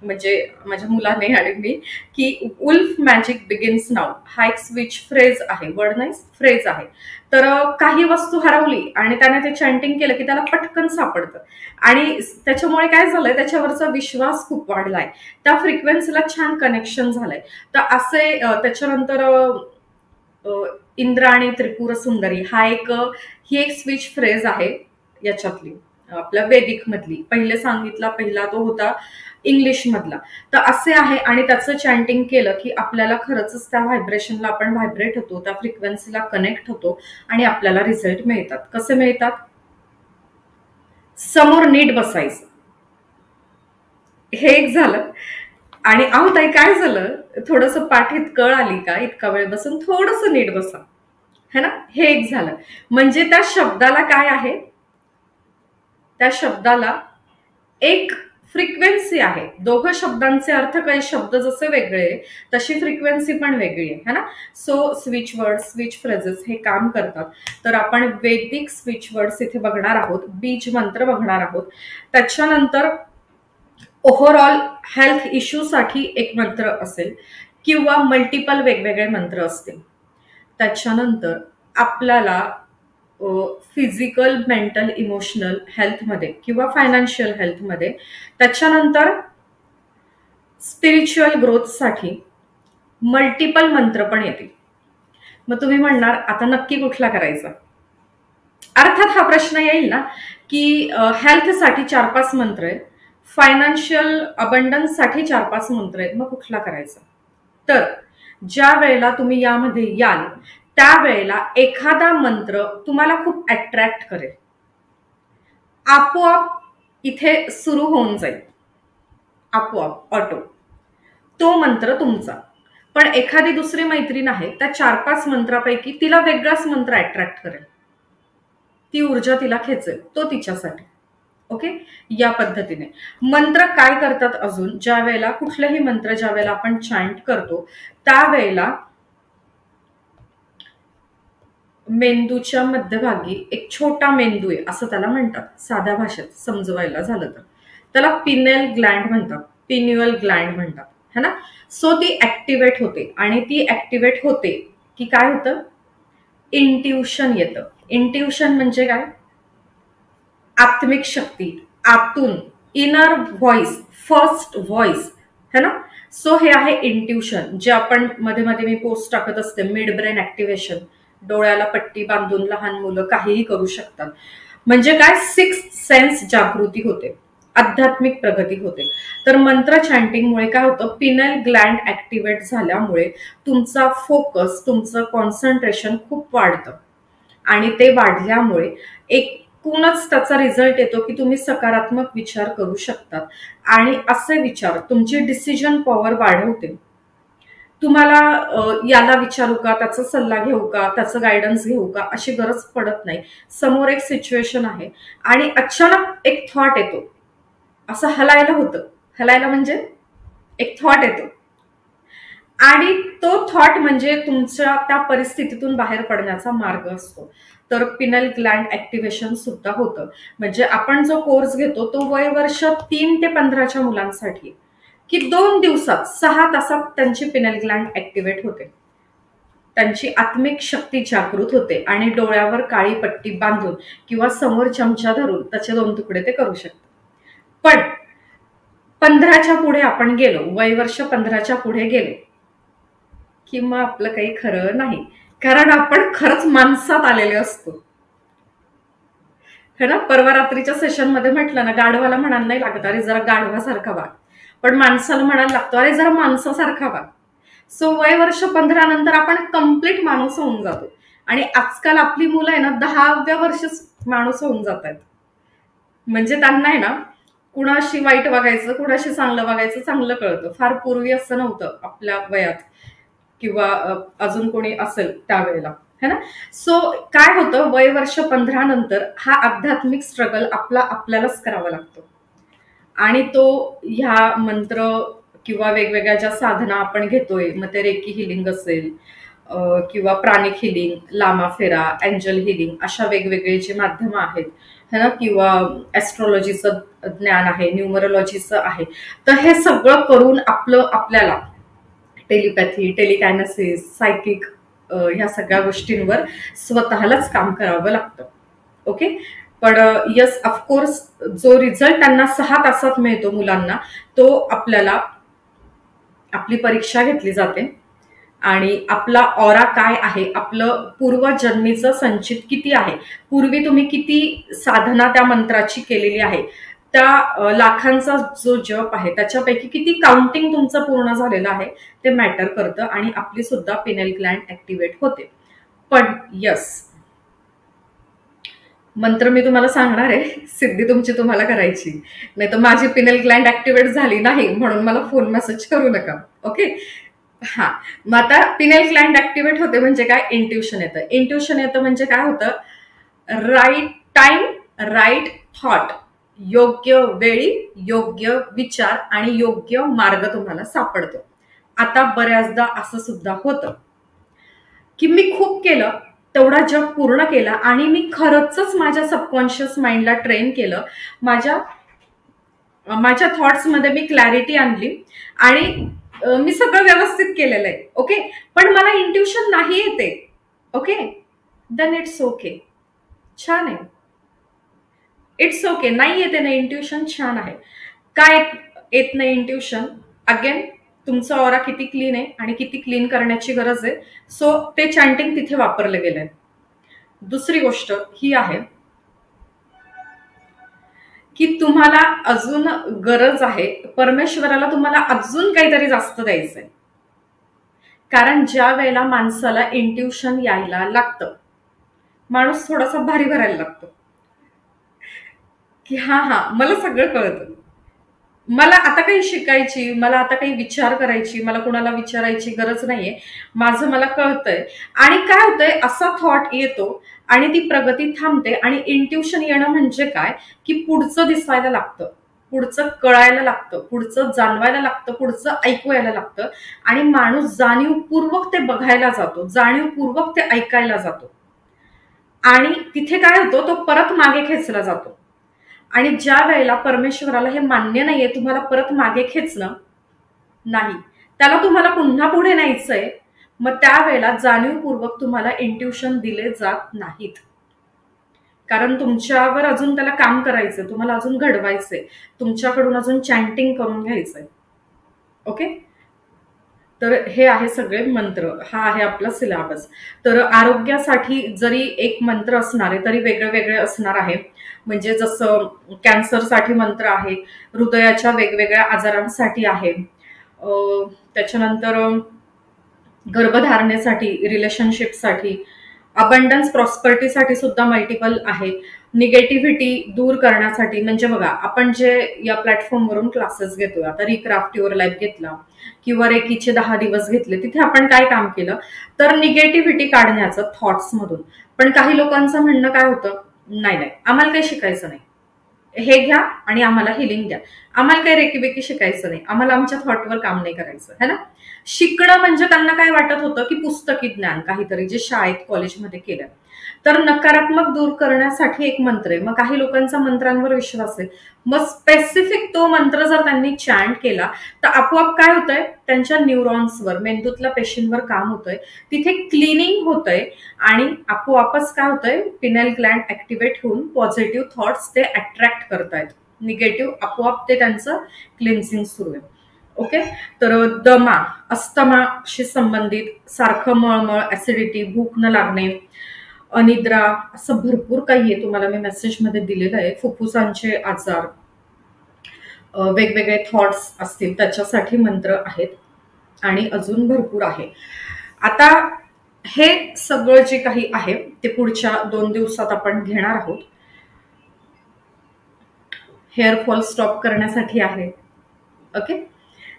म्हणजे माझ्या मुलाने आणि मी, की उल्फ मॅजिक बिगिन्स नाऊ, हा एक स्विच फ्रेज आहे, वर्ड नाही फ्रेज आहे. तर काही वस्तू हरवली आणि त्याने ते चॅन्टिंग केलं की त्याला पटकन सापडतं आणि त्याच्यामुळे काय झालंय, त्याच्यावरचा विश्वास खूप वाढलाय, त्या फ्रिक्वेन्सीला छान कनेक्शन झालंय. तर असे त्याच्यानंतर इंद्राणी त्रिपुर सुंदरी, ही एक स्विच फ्रेज आहे याच्यातली, आपल्या वेदिक मधली. पहिला तो होता इंग्लिश मधला. तर असे आहे आणि त्याचं चॅन्टिंग केलं की आपल्याला खरंच त्या व्हायब्रेशनला आपण व्हायब्रेट होतो, त्या फ्रिक्वेन्सीला कनेक्ट होतो आणि आपल्याला रिझल्ट मिळतात. कसे मिळतात? समोर नीट बसायचं, हे एक झालं. आणि अहो ताई काय झालं, थोडंसं पाठीत कळ आली का, इतका वेळ बसून थोडंसं नीट बसा है ना. हे एक झालं. म्हणजे त्या शब्दाला काय आहे, त्या शब्दाला एक फ्रिक्वेन्सी आहे. दोघं शब्दांचे अर्थ, काही शब्द जसे वेगळे तशी फ्रिक्वेन्सी पण वेगळी आहे, है ना. So switch word, switch phrases हे काम करतात. तर आपण वैदिक स्विच वर्ड्स इथे बघणार आहोत, बीज मंत्र बघणार आहोत. त्याच्यानंतर ओव्हरऑल हेल्थ इश्यूसाठी एक मंत्र असेल किंवा मल्टिपल वेगवेगळे मंत्र असतील. त्याच्यानंतर आपल्याला फिजिकल, मेंटल, इमोशनल हेल्थमध्ये किंवा फायनान्शियल हेल्थमध्ये, त्याच्यानंतर स्पिरिच्युअल ग्रोथसाठी मल्टिपल मंत्र पण येतील. मग तुम्ही म्हणणार आता नक्की कुठला करायचा. अर्थात हा प्रश्न येईल ना की हेल्थसाठी 4-5 मंत्र आहेत, फायनान्शियल अबंडन्ससाठी 4-5 मंत्र आहेत, मग कुठला करायचा. तर ज्या वेळेला तुम्ही यामध्ये याल त्यावेळेला एखादा मंत्र तुम्हाला खूप अट्रॅक्ट करेल, आपोआप इथे सुरू होऊन जाईल, आपोआप ऑटो तो मंत्र तुमचा. पण एखादी दुसरी मैत्रीण आहे, त्या 4-5 मंत्रापैकी तिला वेगळाच मंत्र अट्रॅक्ट करेल, ती ऊर्जा तिला खेचेल, तो तिच्यासाठी. ओके, या पद्धतीने मंत्र काय करतात. अजून ज्या वेळेला कुठलेही मंत्र ज्या वेळेला आपण चॅन्ट करतो त्यावेळेला मेंदूच्या मध्यभागी एक छोटा मेंदू आहे असं त्याला म्हणतात, साध्या भाषेत समजवायला झालं तर त्याला पिनेल ग्लँड म्हणतात, पिन्युअल ग्लँड म्हणतात, है ना. सो ती ऍक्टिव्हेट होते आणि ती ऍक्टिव्हेट होते की काय होतं, इंट्युशन येतं. इंट्युशन म्हणजे काय, आत्मिक शक्ती, आतून इनर व्हॉइस, फर्स्ट व्हॉइस, है ना. सो हे आहे इंट्युशन, जे आपण मध्ये मध्ये मी पोस्ट टाकत असते, मिड ब्रेन ऍक्टिव्हेशन. डोळ्याला पट्टी बांधून लहान मुलं काहीही करू शकतात. म्हणजे काय, 6th सेन्स जागृती होते, आध्यात्मिक प्रगती होते. तर मंत्र चॅन्टिंगमुळे काय होतं, पिनल ग्लँड ऍक्टिव्हेट झाल्यामुळे तुमचा फोकस, तुमचं कॉन्सन्ट्रेशन खूप वाढतं आणि ते वाढल्यामुळे एकूणच त्याचा रिझल्ट येतो की तुम्ही सकारात्मक विचार करू शकतात आणि असे विचार तुमची डिसिजन पॉवर वाढवते. तुम्हाला याला विचारू का, त्याचा सल्ला घेऊ का, त्याचं गायडन्स घेऊ का अशी गरज पडत नाही. समोर एक सिच्युएशन आहे आणि अचानक एक थॉट येतो, असं हलायला होतं, हलायला म्हणजे एक थॉट येतो आणि तो थॉट म्हणजे तुमच्या त्या परिस्थितीतून बाहेर पडण्याचा मार्ग असतो. तर पिनल ग्लँड ऍक्टिव्हेशन सुद्धा होतं. म्हणजे आपण जो कोर्स घेतो तो वय वर्ष 3 ते 15च्या मुलांसाठी, की 2 दिवसात 6 तासात त्यांची पिनल ग्लँड ऍक्टिव्हेट होते, त्यांची आत्मिक शक्ती जागृत होते आणि डोळ्यावर काळी पट्टी बांधून किंवा समोर चमचा धरून त्याचे 2 तुकडे ते करू शकतात. पण 15च्या पुढे आपण गेलो, वय वर्ष 15च्या पुढे गेलो की मग आपलं काही खरं नाही, कारण आपण खरंच माणसात आलेले असतो, है ना. परवा रात्रीच्या सेशनमध्ये म्हटलं ना, गाढवाला म्हणायला नाही लागत अरे जरा गाढवासारखा वाग, पण माणसाला म्हणायला लागतो अरे जरा माणसासारखा वाग. सो वय वर्ष 15 नंतर आपण कम्प्लीट माणूस होऊन जातो आणि आजकाल आपली मुलं आहे ना 10व्या वर्ष माणूस होऊन जात आहेत. म्हणजे त्यांना आहे ना कुणाशी वाईट वागायचं, कुणाशी चांगलं वागायचं चांगलं कळतं. फार पूर्वी असं नव्हतं आपल्या वयात किंवा अजून कोणी असेल त्यावेळेला, है ना. सो काय होतं, वय वर्ष 15 नंतर हा आध्यात्मिक स्ट्रगल आपल्यालाच करावा लागतो आणि तो ह्या मंत्र किंवा वेगवेगळ्या ज्या साधना आपण घेतोय, मग ते रेकी हिलिंग असेल किंवा प्राणिक हिलिंग, लामा फेरा, एंजल हिलिंग, अशा वेगवेगळे जे माध्यम आहेत, है ना, किंवा ऍस्ट्रॉलॉजीचं ज्ञान आहे, न्यूमरोलॉजीचं आहे. तर हे सगळं करून आपल्याला टेलिपॅथी, टेलिकायनेसिस, सायकिक ह्या सगळ्या गोष्टींवर स्वतःलाच काम करावं लागतं. ओके, पण यस ऑफकोर्स जो रिझल्ट त्यांना 6 तासात मिळतो मुलांना, तो आपल्याला आपली परीक्षा घेतली जाते आणि आपला ऑरा काय आहे, आपलं पूर्वजन्मीचं संचित किती आहे, पूर्वी तुम्ही किती साधना त्या मंत्राची केलेली आहे, त्या लाखांचा जो जप आहे त्याच्यापैकी किती काउंटिंग तुमचं पूर्ण झालेलं आहे ते मॅटर करतं आणि आपली सुद्धा पिनेल ग्लँड ऍक्टिव्हेट होते. पण यस, मंत्र मी तुम्हाला सांगणार आहे, सिद्धी तुमची तुम्हाला करायची, नाही तर माझी पिनेल ग्लँड ऍक्टिव्हेट झाली नाही म्हणून मला फोन मेसेज करू नका. ओके, हा, मग आता पिनेल ग्लँड ऍक्टिव्हेट होते म्हणजे काय, इंट्युशन येतं. इंट्युशन येतं म्हणजे काय होतं, राईट टाइम, राईट थॉट, योग्य वेळी योग्य विचार आणि योग्य मार्ग तुम्हाला सापडतो. आता बऱ्याचदा असं सुद्धा होतं की मी खूप केलं, तेवढा जग पूर्ण केला आणि मी खरंच माझ्या सबकॉन्शियस माइंडला ट्रेन केलं, माझ्या माझ्या थॉट्समध्ये मी क्लॅरिटी आणली आणि मी सगळं व्यवस्थित केलेलं आहे. ओके, पण मला इंट्युशन नाही येते. ओके, देन इट्स ओके, छान आहे. इट्स ओके, नाही येते ना इंट्युशन, छान आहे. काय येत नाही इंट्युशन, अगेन तुमचा ऑरा किती क्लीन आहे आणि किती क्लीन करण्याची गरज आहे. सो ते चॅन्टिंग तिथे वापरलं गेलंय. दुसरी गोष्ट ही आहे की तुम्हाला अजून गरज आहे, परमेश्वराला तुम्हाला अजून काहीतरी जास्त द्यायचंय. कारण ज्या वेळेला माणसाला इंट्युशन यायला लागतं, माणूस थोडासा भारी भरायला लागतो की हा मला सगळं कळतं, मला आता काही शिकायची, मला आता काही विचार करायची, मला कोणाला विचारायची गरज नाहीये, माझं मला कळतंय. आणि काय होतंय, असा थॉट येतो आणि ती प्रगती थांबते. आणि इंट्युशन येणं म्हणजे काय, की पुढचं दिसायला लागतं, पुढचं कळायला लागतं, पुढचं जाणवायला लागतं, पुढचं ऐकवायला लागतं आणि माणूस जाणीवपूर्वक ते बघायला जातो, जाणीवपूर्वक ते ऐकायला जातो आणि तिथे काय होतं, तो परत मागे खेचला जातो. आणि ज्या वेळेला परमेश्वराला हे मान्य नाहीये तुम्हाला परत मागे खेचणं, नाही, त्याला तुम्हाला पुन्हा पुढे न्यायचंय, मग त्यावेळेला जाणीवपूर्वक तुम्हाला इंट्युशन दिले जात नाहीत. कारण तुमच्यावर अजून त्याला काम करायचंय, तुम्हाला अजून घडवायचंय, तुमच्याकडून अजून चॅन्टिंग करून घ्यायचंय. ओके, तर हे आहे सगळे मंत्र, हा आहे आपला सिलेबस. तर आरोग्यासाठी जरी एक मंत्र असणार आहे तरी वेगळे वेगळे असणार आहे. म्हणजे जसं कॅन्सरसाठी मंत्र आहे, हृदयाच्या वेगवेगळ्या आजारांसाठी आहे, त्याच्यानंतर गर्भधारणेसाठी, रिलेशनशिपसाठी, अबंडन्स प्रॉस्पर्टीसाठी सुद्धा मल्टिपल आहे. निगेटिव्हिटी दूर करण्यासाठी, म्हणजे बघा आपण जे या प्लॅटफॉर्मवरून क्लासेस घेतोय, आता रिक्राफ्ट युअर लाईफ घेतला किंवा रेकीचे 10 दिवस घेतले, तिथे आपण काय काम केलं, तर निगेटिव्हिटी काढण्याचं थॉट्स मधून. पण काही लोकांचं म्हणणं काय होतं, नाही आम्हाला काही शिकायचं नाही, हे घ्या आणि आम्हाला हिलिंग द्या, आम्हाला काही रेकीबेकी शिकायचं नाही, आम्हाला आमच्या थॉटवर काम नाही करायचं, है ना. शिकणं म्हणजे त्यांना काय वाटत होतं की पुस्तकी ज्ञान काहीतरी जे शाळेत कॉलेजमध्ये केलं. तर नकारात्मक दूर करण्यासाठी एक मंत्र आहे. मग काही लोकांचा मंत्रांवर विश्वास आहे, मग स्पेसिफिक तो मंत्र जर त्यांनी चॅन्ट केला तर आपोआप काय होतंय, त्यांच्या न्यूरॉन्सवर, मेंदूतल्या पेशींवर काम होतंय, तिथे क्लिनिंग होतंय आणि आपोआपच काय होतंय, पिनेल ग्लँड ऍक्टिव्हेट होऊन पॉझिटिव्ह थॉट्स ते अट्रॅक्ट करतायत, निगेटिव्ह आपोआप ते त्यांचं क्लिन्सिंग सुरू आहे. ओके, तर दमा, अस्थमाशी संबंधित सारखं मळमळ, ऍसिडिटी, भूक न लागणे, अनिद्रा, असं भरपूर काही आहे, तुम्हाला मी मेसेजमध्ये दिलेलं आहे. फुफ्फुसांचे आजार, वेगवेगळे थॉट्स असतील त्याच्यासाठी मंत्र आहेत आणि अजून भरपूर आहे. आता हे सगळं जे काही आहे ते पुढच्या 2 दिवसात आपण घेणार आहोत. हेअरफॉल स्टॉप करण्यासाठी आहे. ओके,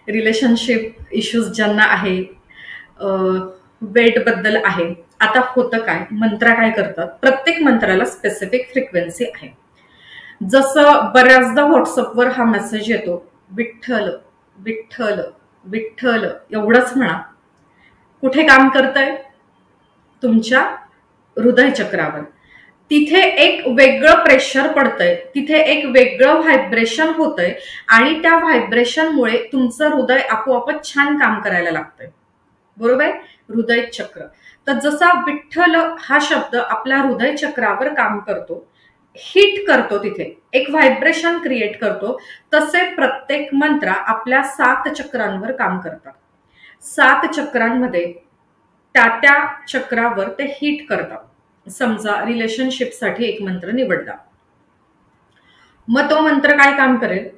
रिलेशनशिप इश्यूज ज्यांना आहे, वेट बद्दल आहे. आता होतं काय, मंत्र काय करतात, प्रत्येक मंत्राला स्पेसिफिक फ्रिक्वेन्सी आहे. जसं बऱ्याचदा व्हॉट्सअपवर हा मेसेज येतो, विठ्ठल विठ्ठल विठ्ठल एवढंच म्हणा, कुठे काम करतंय, तुमच्या हृदय चक्रावर. तिथे एक वेगळं प्रेशर पडतंय, तिथे एक वेगळं व्हायब्रेशन होतंय आणि त्या व्हायब्रेशनमुळे तुमचं हृदय आपोआपच छान काम करायला लागतंय. बरोबर, हृदय चक्र. तर जसा विठ्ठल हा शब्द आपल्या हृदय चक्रावर काम करतो, हिट करतो, तिथे एक व्हायब्रेशन क्रिएट करतो, तसे प्रत्येक मंत्र आपल्या 7 चक्रांवर काम करतात. 7 चक्रांमध्ये त्या चक्रावर ते हिट करतात. समजा रिलेशनशिपसाठी एक मंत्र निवडला, मग तो मंत्र काय काम करेल,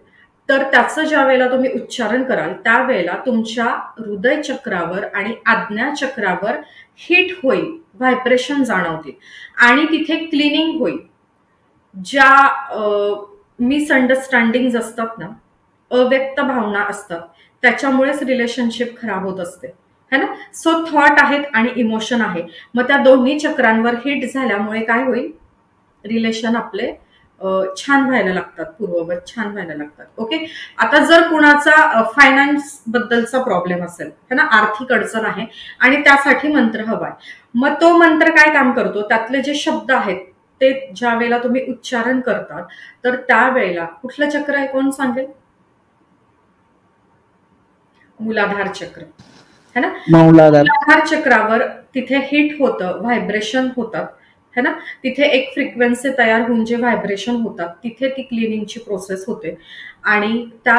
तर त्याचं ज्या वेळेला तुम्ही उच्चारण कराल त्यावेळेला तुमच्या हृदय चक्रावर आणि आज्ञा चक्रावर हिट होईल, व्हायब्रेशन जाणवतील आणि तिथे क्लिनिंग होईल. ज्या मिसअंडरस्टँडिंग असतात ना, अव्यक्त भावना असतात, त्याच्यामुळेच रिलेशनशिप खराब होत असते. है ना. सो थॉट आहेत आणि इमोशन आहे. मग त्या दोन्ही चक्रांवर हिट झाल्यामुळे काय होईल, रिलेशन आपले छान व्हायला लागतात, पूर्ववत छान व्हायला लागतात. ओके. आता जर कुणाचा फायनान्स बद्दलचा प्रॉब्लेम असेल, है ना, आर्थिक अडचण आहे आणि त्यासाठी मंत्र हवाय, मग तो मंत्र काय काम करतो, त्यातले जे शब्द आहेत ते ज्या वेळेला तुम्ही उच्चारण करतात तर त्यावेळेला कुठलं चक्र आहे कोण सांगेल? मूलाधार चक्र, है ना. मूलाधार चक्रावर तिथे हिट होतं, व्हायब्रेशन होतात, है ना. तिथे एक फ्रिक्वेन्सी तयार होऊन जे व्हायब्रेशन होतात तिथे ती क्लिनिंगची प्रोसेस होते आणि त्या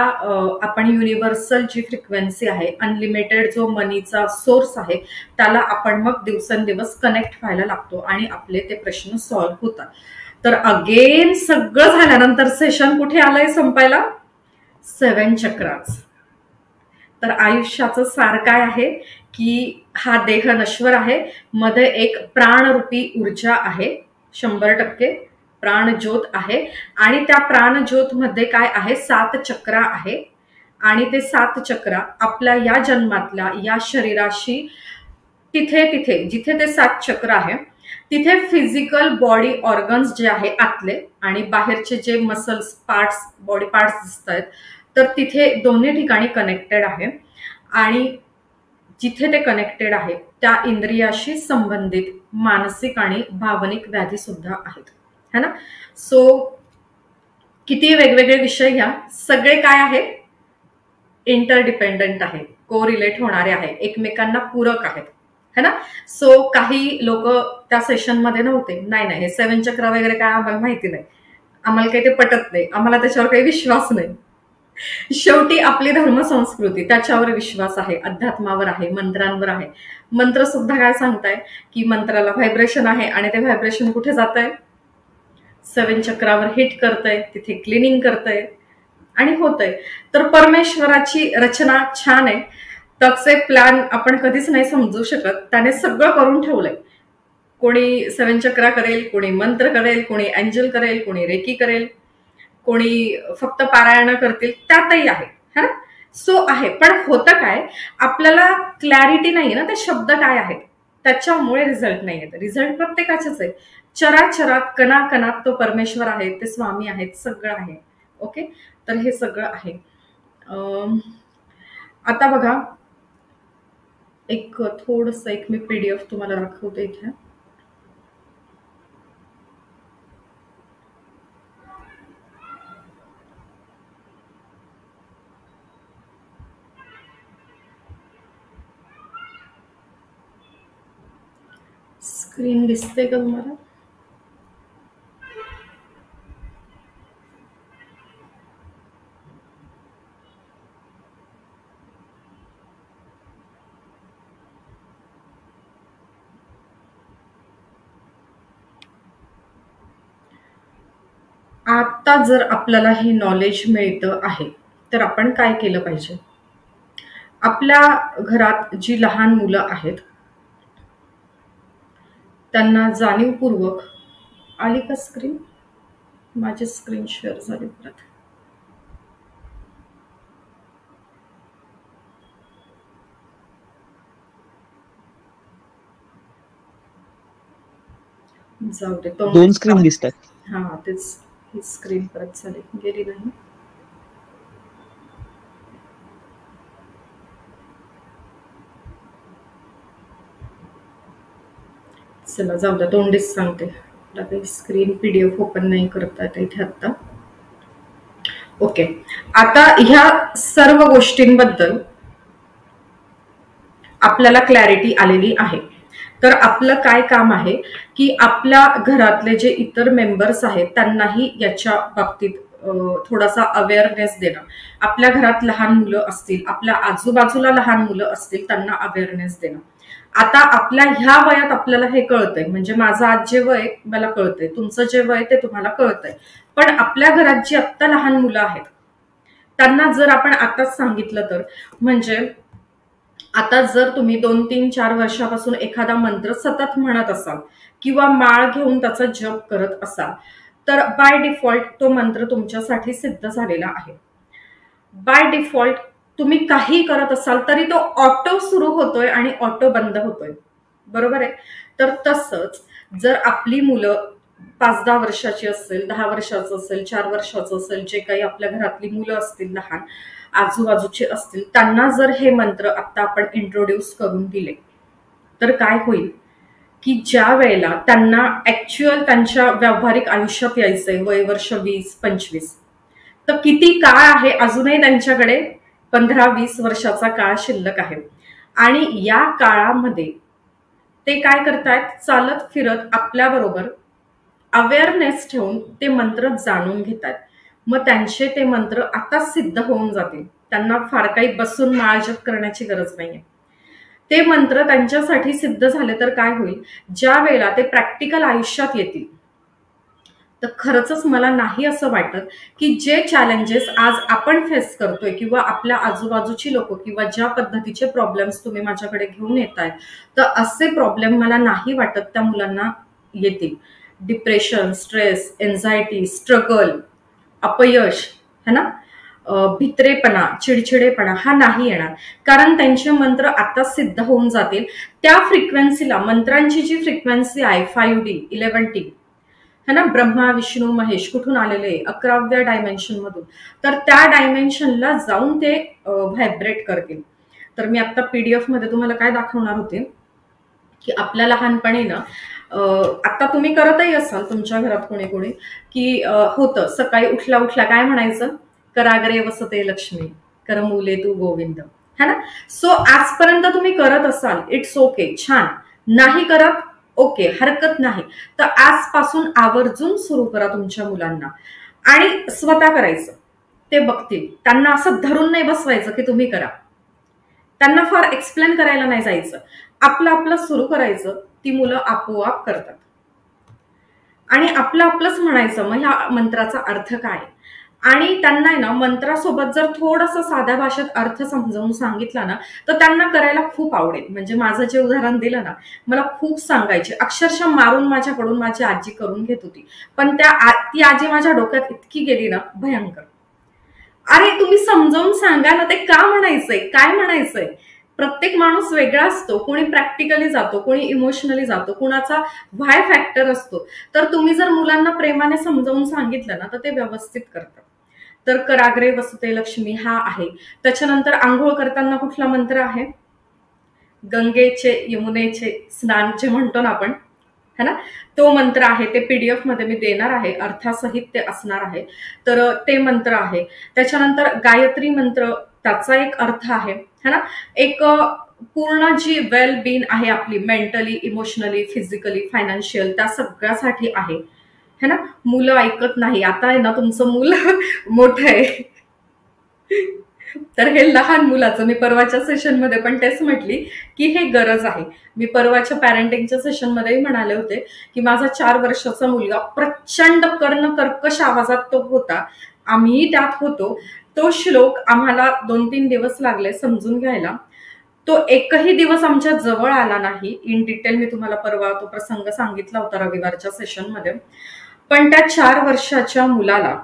आपण युनिव्हर्सल जी फ्रिक्वेन्सी आहे, अनलिमिटेड जो मनीचा सोर्स आहे, त्याला आपण मग दिवसेंदिवस कनेक्ट व्हायला लागतो आणि आपले ते प्रश्न सॉल्व्ह होतात. तर अगेन सगळं झाल्यानंतर सेशन कुठे आलंय संपायला? 7 चक्राच. तर आयुष्याचं सार काय आहे की हा देह नश्वर आहे, मध्ये एक प्राणरूपी ऊर्जा आहे, 100% प्राणज्योत आहे आणि त्या प्राणज्योत मध्ये काय आहे, 7 चक्रा आहे आणि ते 7 चक्रा आपल्या या जन्मातल्या या शरीराशी तिथे तिथे जिथे ते 7 चक्र आहे तिथे फिजिकल बॉडी ऑर्गन्स जे आहे आतले आणि बाहेरचे जे मसल्स पार्ट्स, बॉडी पार्ट्स दिसत आहेत, तर तिथे दोन्ही ठिकाणी कनेक्टेड आहे आणि जिथे ते कनेक्टेड आहे त्या इंद्रियाशी संबंधित मानसिक आणि भावनिक व्याधी सुद्धा आहेत, है ना. सो किती वेगवेगळे विषय घ्या, सगळे काय आहे, इंटरडिपेंडंट आहे, को रिलेट होणारे आहे, एकमेकांना पूरक आहेत, है ना. सो काही लोक त्या सेशन मध्ये नव्हते, नाही हे 7 चक्र वगैरे काय आम्हाला माहिती नाही, आम्हाला काही ते पटत नाही, आम्हाला त्याच्यावर काही विश्वास नाही. शेवटी आपली धर्मसंस्कृती त्याच्यावर विश्वास आहे, अध्यात्मावर आहे, मंत्रांवर आहे. मंत्र सुद्धा काय सांगताय की मंत्राला व्हायब्रेशन आहे आणि ते व्हायब्रेशन कुठे जात आहे, 7 चक्रावर हिट करतंय, तिथे क्लिनिंग करतंय आणि होतंय. तर परमेश्वराची रचना छान आहे, त्याचे प्लॅन आपण कधीच नाही समजू शकत, त्याने सगळं करून ठेवलंय. कोणी 7 चक्रा करेल, कोणी मंत्र करेल, कोणी एंजल करेल, कोणी रेकी करेल, कोणी फक्त पारायण करतील, त्यातही आहे, है ना. सो आहे, पण होतं काय, आपल्याला क्लॅरिटी नाही ना, ते शब्द काय आहेत, त्याच्यामुळे रिझल्ट नाही येत. रिझल्ट प्रत्येकाचेच आहे, चराचरात कणाकणात तो परमेश्वर आहे, ते स्वामी आहेत, सगळं आहे. ओके. तर हे सगळं आहे. आता बघा, एक थोडंसं मी PDF तुम्हाला दाखवते इथे. स्क्रीन दिसते का तुम्हाला? आता जर आपल्याला हे नॉलेज मिळतं आहे तर आपण काय केलं पाहिजे, आपल्या घरात जी लहान मुलं आहेत त्यांना जाणीवपूर्वक, आली का स्क्रीन, माझी स्क्रीन शेअर झाली परत, जाऊ दे, 2 स्क्रीन दिसतात. हा तेच, ही स्क्रीन परत झाली, गेली नाही. चला जाऊ द्या, तोंडीच सांगते, काही स्क्रीन PDF ओपन नाही करता येत इथे आता. ओके. आता ह्या सर्व गोष्टींबद्दल आपल्याला क्लॅरिटी आलेली आहे. तर आपलं काय काम आहे की आपल्या घरातले जे इतर मेंबर्स आहेत त्यांनाही याच्या बाबतीत थोडासा अवेअरनेस देणं. आपल्या घरात लहान मुलं असतील, आपल्या आजूबाजूला लहान मुलं असतील, त्यांना अवेअरनेस देणं. आता आपल्या ह्या वयात आपल्याला हे कळतंय, म्हणजे माझं आज जे वय मला कळतंय, तुमचं जे वय ते तुम्हाला कळतंय, पण आपल्या घरात जी आत्ता लहान मुलं आहेत त्यांना जर आपण आताच सांगितलं तर, म्हणजे आता जर तुम्ही 2, 3, 4 वर्षापासून एखादा मंत्र सतत म्हणत असाल किंवा माळ घेऊन त्याचा जप करत असाल तर बाय डिफॉल्ट तो मंत्र तुमच्यासाठी सिद्ध झालेला आहे. बाय डिफॉल्ट तुम्ही काही करत असाल तरी तो ऑटो सुरू होतोय आणि ऑटो बंद होतोय, बरोबर आहे. तर तसंच जर आपली मुलं 5-10 वर्षाची असेल, 10 वर्षाचं असेल, 4 वर्षाचं असेल, जे काही आपल्या घरातली मुलं असतील लहान आजूबाजूचे असतील, त्यांना जर हे मंत्र आता आपण इंट्रोड्यूस करून दिले तर काय होईल की ज्या वेळेला त्यांना ऍक्च्युअल त्यांच्या व्यावहारिक आयुष्यात यायचंय, वय वर्ष 20-25, तर किती काळ आहे, अजूनही त्यांच्याकडे 15-20 वर्षाचा काळ शिल्लक आहे. आणि या काळामध्ये ते काय करतायत, चालत फिरत आपल्याबरोबर अवेअरनेस ठेवून ते मंत्र जाणून घेतात. मग त्यांचे ते मंत्र आता सिद्ध होऊन जातील. त्यांना फार काही बसून माळजप करण्याची गरज नाहीये. ते मंत्र त्यांच्यासाठी सिद्ध झाले तर काय होईल, ज्या वेळेला ते प्रॅक्टिकल आयुष्यात येतील तर खरंच मला नाही असं वाटत की जे चॅलेंजेस आज आपण फेस करतोय किंवा आपल्या आजूबाजूची लोक किंवा ज्या पद्धतीचे प्रॉब्लेम्स तुम्ही माझ्याकडे घेऊन येताय, तर असे प्रॉब्लेम मला नाही वाटत त्या मुलांना येतील. डिप्रेशन, स्ट्रेस, एन्झायटी, स्ट्रगल, अपयश, है ना, भित्रेपणा, चिडचिडेपणा हा नाही येणार. कारण त्यांचे मंत्र आता सिद्ध होऊन जातील. त्या फ्रिक्वेन्सीला, मंत्रांची जी फ्रिक्वेन्सी आहे 5D 11T, है ना, ब्रह्मा विष्णू महेश कुठून आलेले, 11व्या डायमेन्शन मधून, तर त्या डायमेन्शनला जाऊन ते व्हायब्रेट करतील. तर मी आता पीडीएफ मध्ये तुम्हाला काय दाखवणार होते की आपल्या लहानपणी ना, आता तुम्ही करतही असाल तुमच्या घरात कोणी कोणी की होतं, सकाळी उठल्या उठल्या काय म्हणायचं, कराग्रे वसते लक्ष्मी, करमुले तू गोविंद, है ना. सो आजपर्यंत तुम्ही करत असाल, इट्स ओके, छान. नाही करत, ओके, हरकत नाही. तर आजपासून आवर्जून सुरू करा तुमच्या मुलांना आणि स्वतः करायचं, ते बघतील. त्यांना असं धरून नाही बसवायचं की तुम्ही करा. त्यांना फार एक्सप्लेन करायला नाही जायचं, आपलं आपलं सुरू करायचं. ती मुलं आपोआप करतात. आणि आपलं आपलंच म्हणायचं, मग ह्या मंत्राचा अर्थ काय. आणि त्यांना ना मंत्रासोबत जर थोडंसं साध्या भाषेत अर्थ समजावून सांगितला ना, तर त्यांना करायला खूप आवडेल. म्हणजे माझं जे उदाहरण दिलं ना, मला खूप सांगायचे, अक्षरशः मारून माझ्याकडून माझी आजी करून घेत होती. पण ती आजी माझ्या डोक्यात इतकी गेली ना, भयंकर. अरे तुम्ही समजावून सांगा ना, ते का म्हणायचंय, काय म्हणायचंय. प्रत्येक माणूस वेगळा असतो. कोणी प्रॅक्टिकली जातो, कोणी इमोशनली जातो, कुणाचा व्हाय फॅक्टर असतो. तर तुम्ही जर मुलांना प्रेमाने समजावून सांगितलं ना, तर ते व्यवस्थित करतात. तर कराग्रे वसते लक्ष्मी हा आहे. त्याच्यानंतर आंघोळ करताना कुठला मंत्र आहे, गंगेचे यमुनेचे स्नान जे म्हणतो ना आपण, है ना, तो मंत्र आहे. ते पीडीएफ मध्ये मी देणार आहे, अर्थासहित ते असणार आहे. तर ते मंत्र आहे. त्याच्यानंतर गायत्री मंत्र, त्याचा एक अर्थ आहे, है ना. एक पूर्ण जी वेल बीन आहे आपली, मेंटली, इमोशनली, फिजिकली, फायनान्शियल, त्या सगळ्यासाठी आहे, है ना. मुलं ऐकत नाही. आता आहे ना तुमचं मूल मोठं आहे, तर हे लहान मुलाचं, मी परवाच्या सेशनमध्ये पण तेच म्हटली की हे गरज आहे. मी परवाच्या पॅरेंटिंगच्या सेशनमध्येही म्हणाले होते की माझा 4 वर्षाचा मुलगा प्रचंड कर्कश आवाजात तो होता. आम्हीही त्यात होतो. तो श्लोक आम्हाला 2-3 दिवस लागले समजून घ्यायला. तो एकही दिवस आमच्या जवळ आला नाही. इन डिटेल मी तुम्हाला परवा तो प्रसंग सांगितला होता रविवारच्या सेशनमध्ये. पण त्या 4 वर्षाच्या मुलाला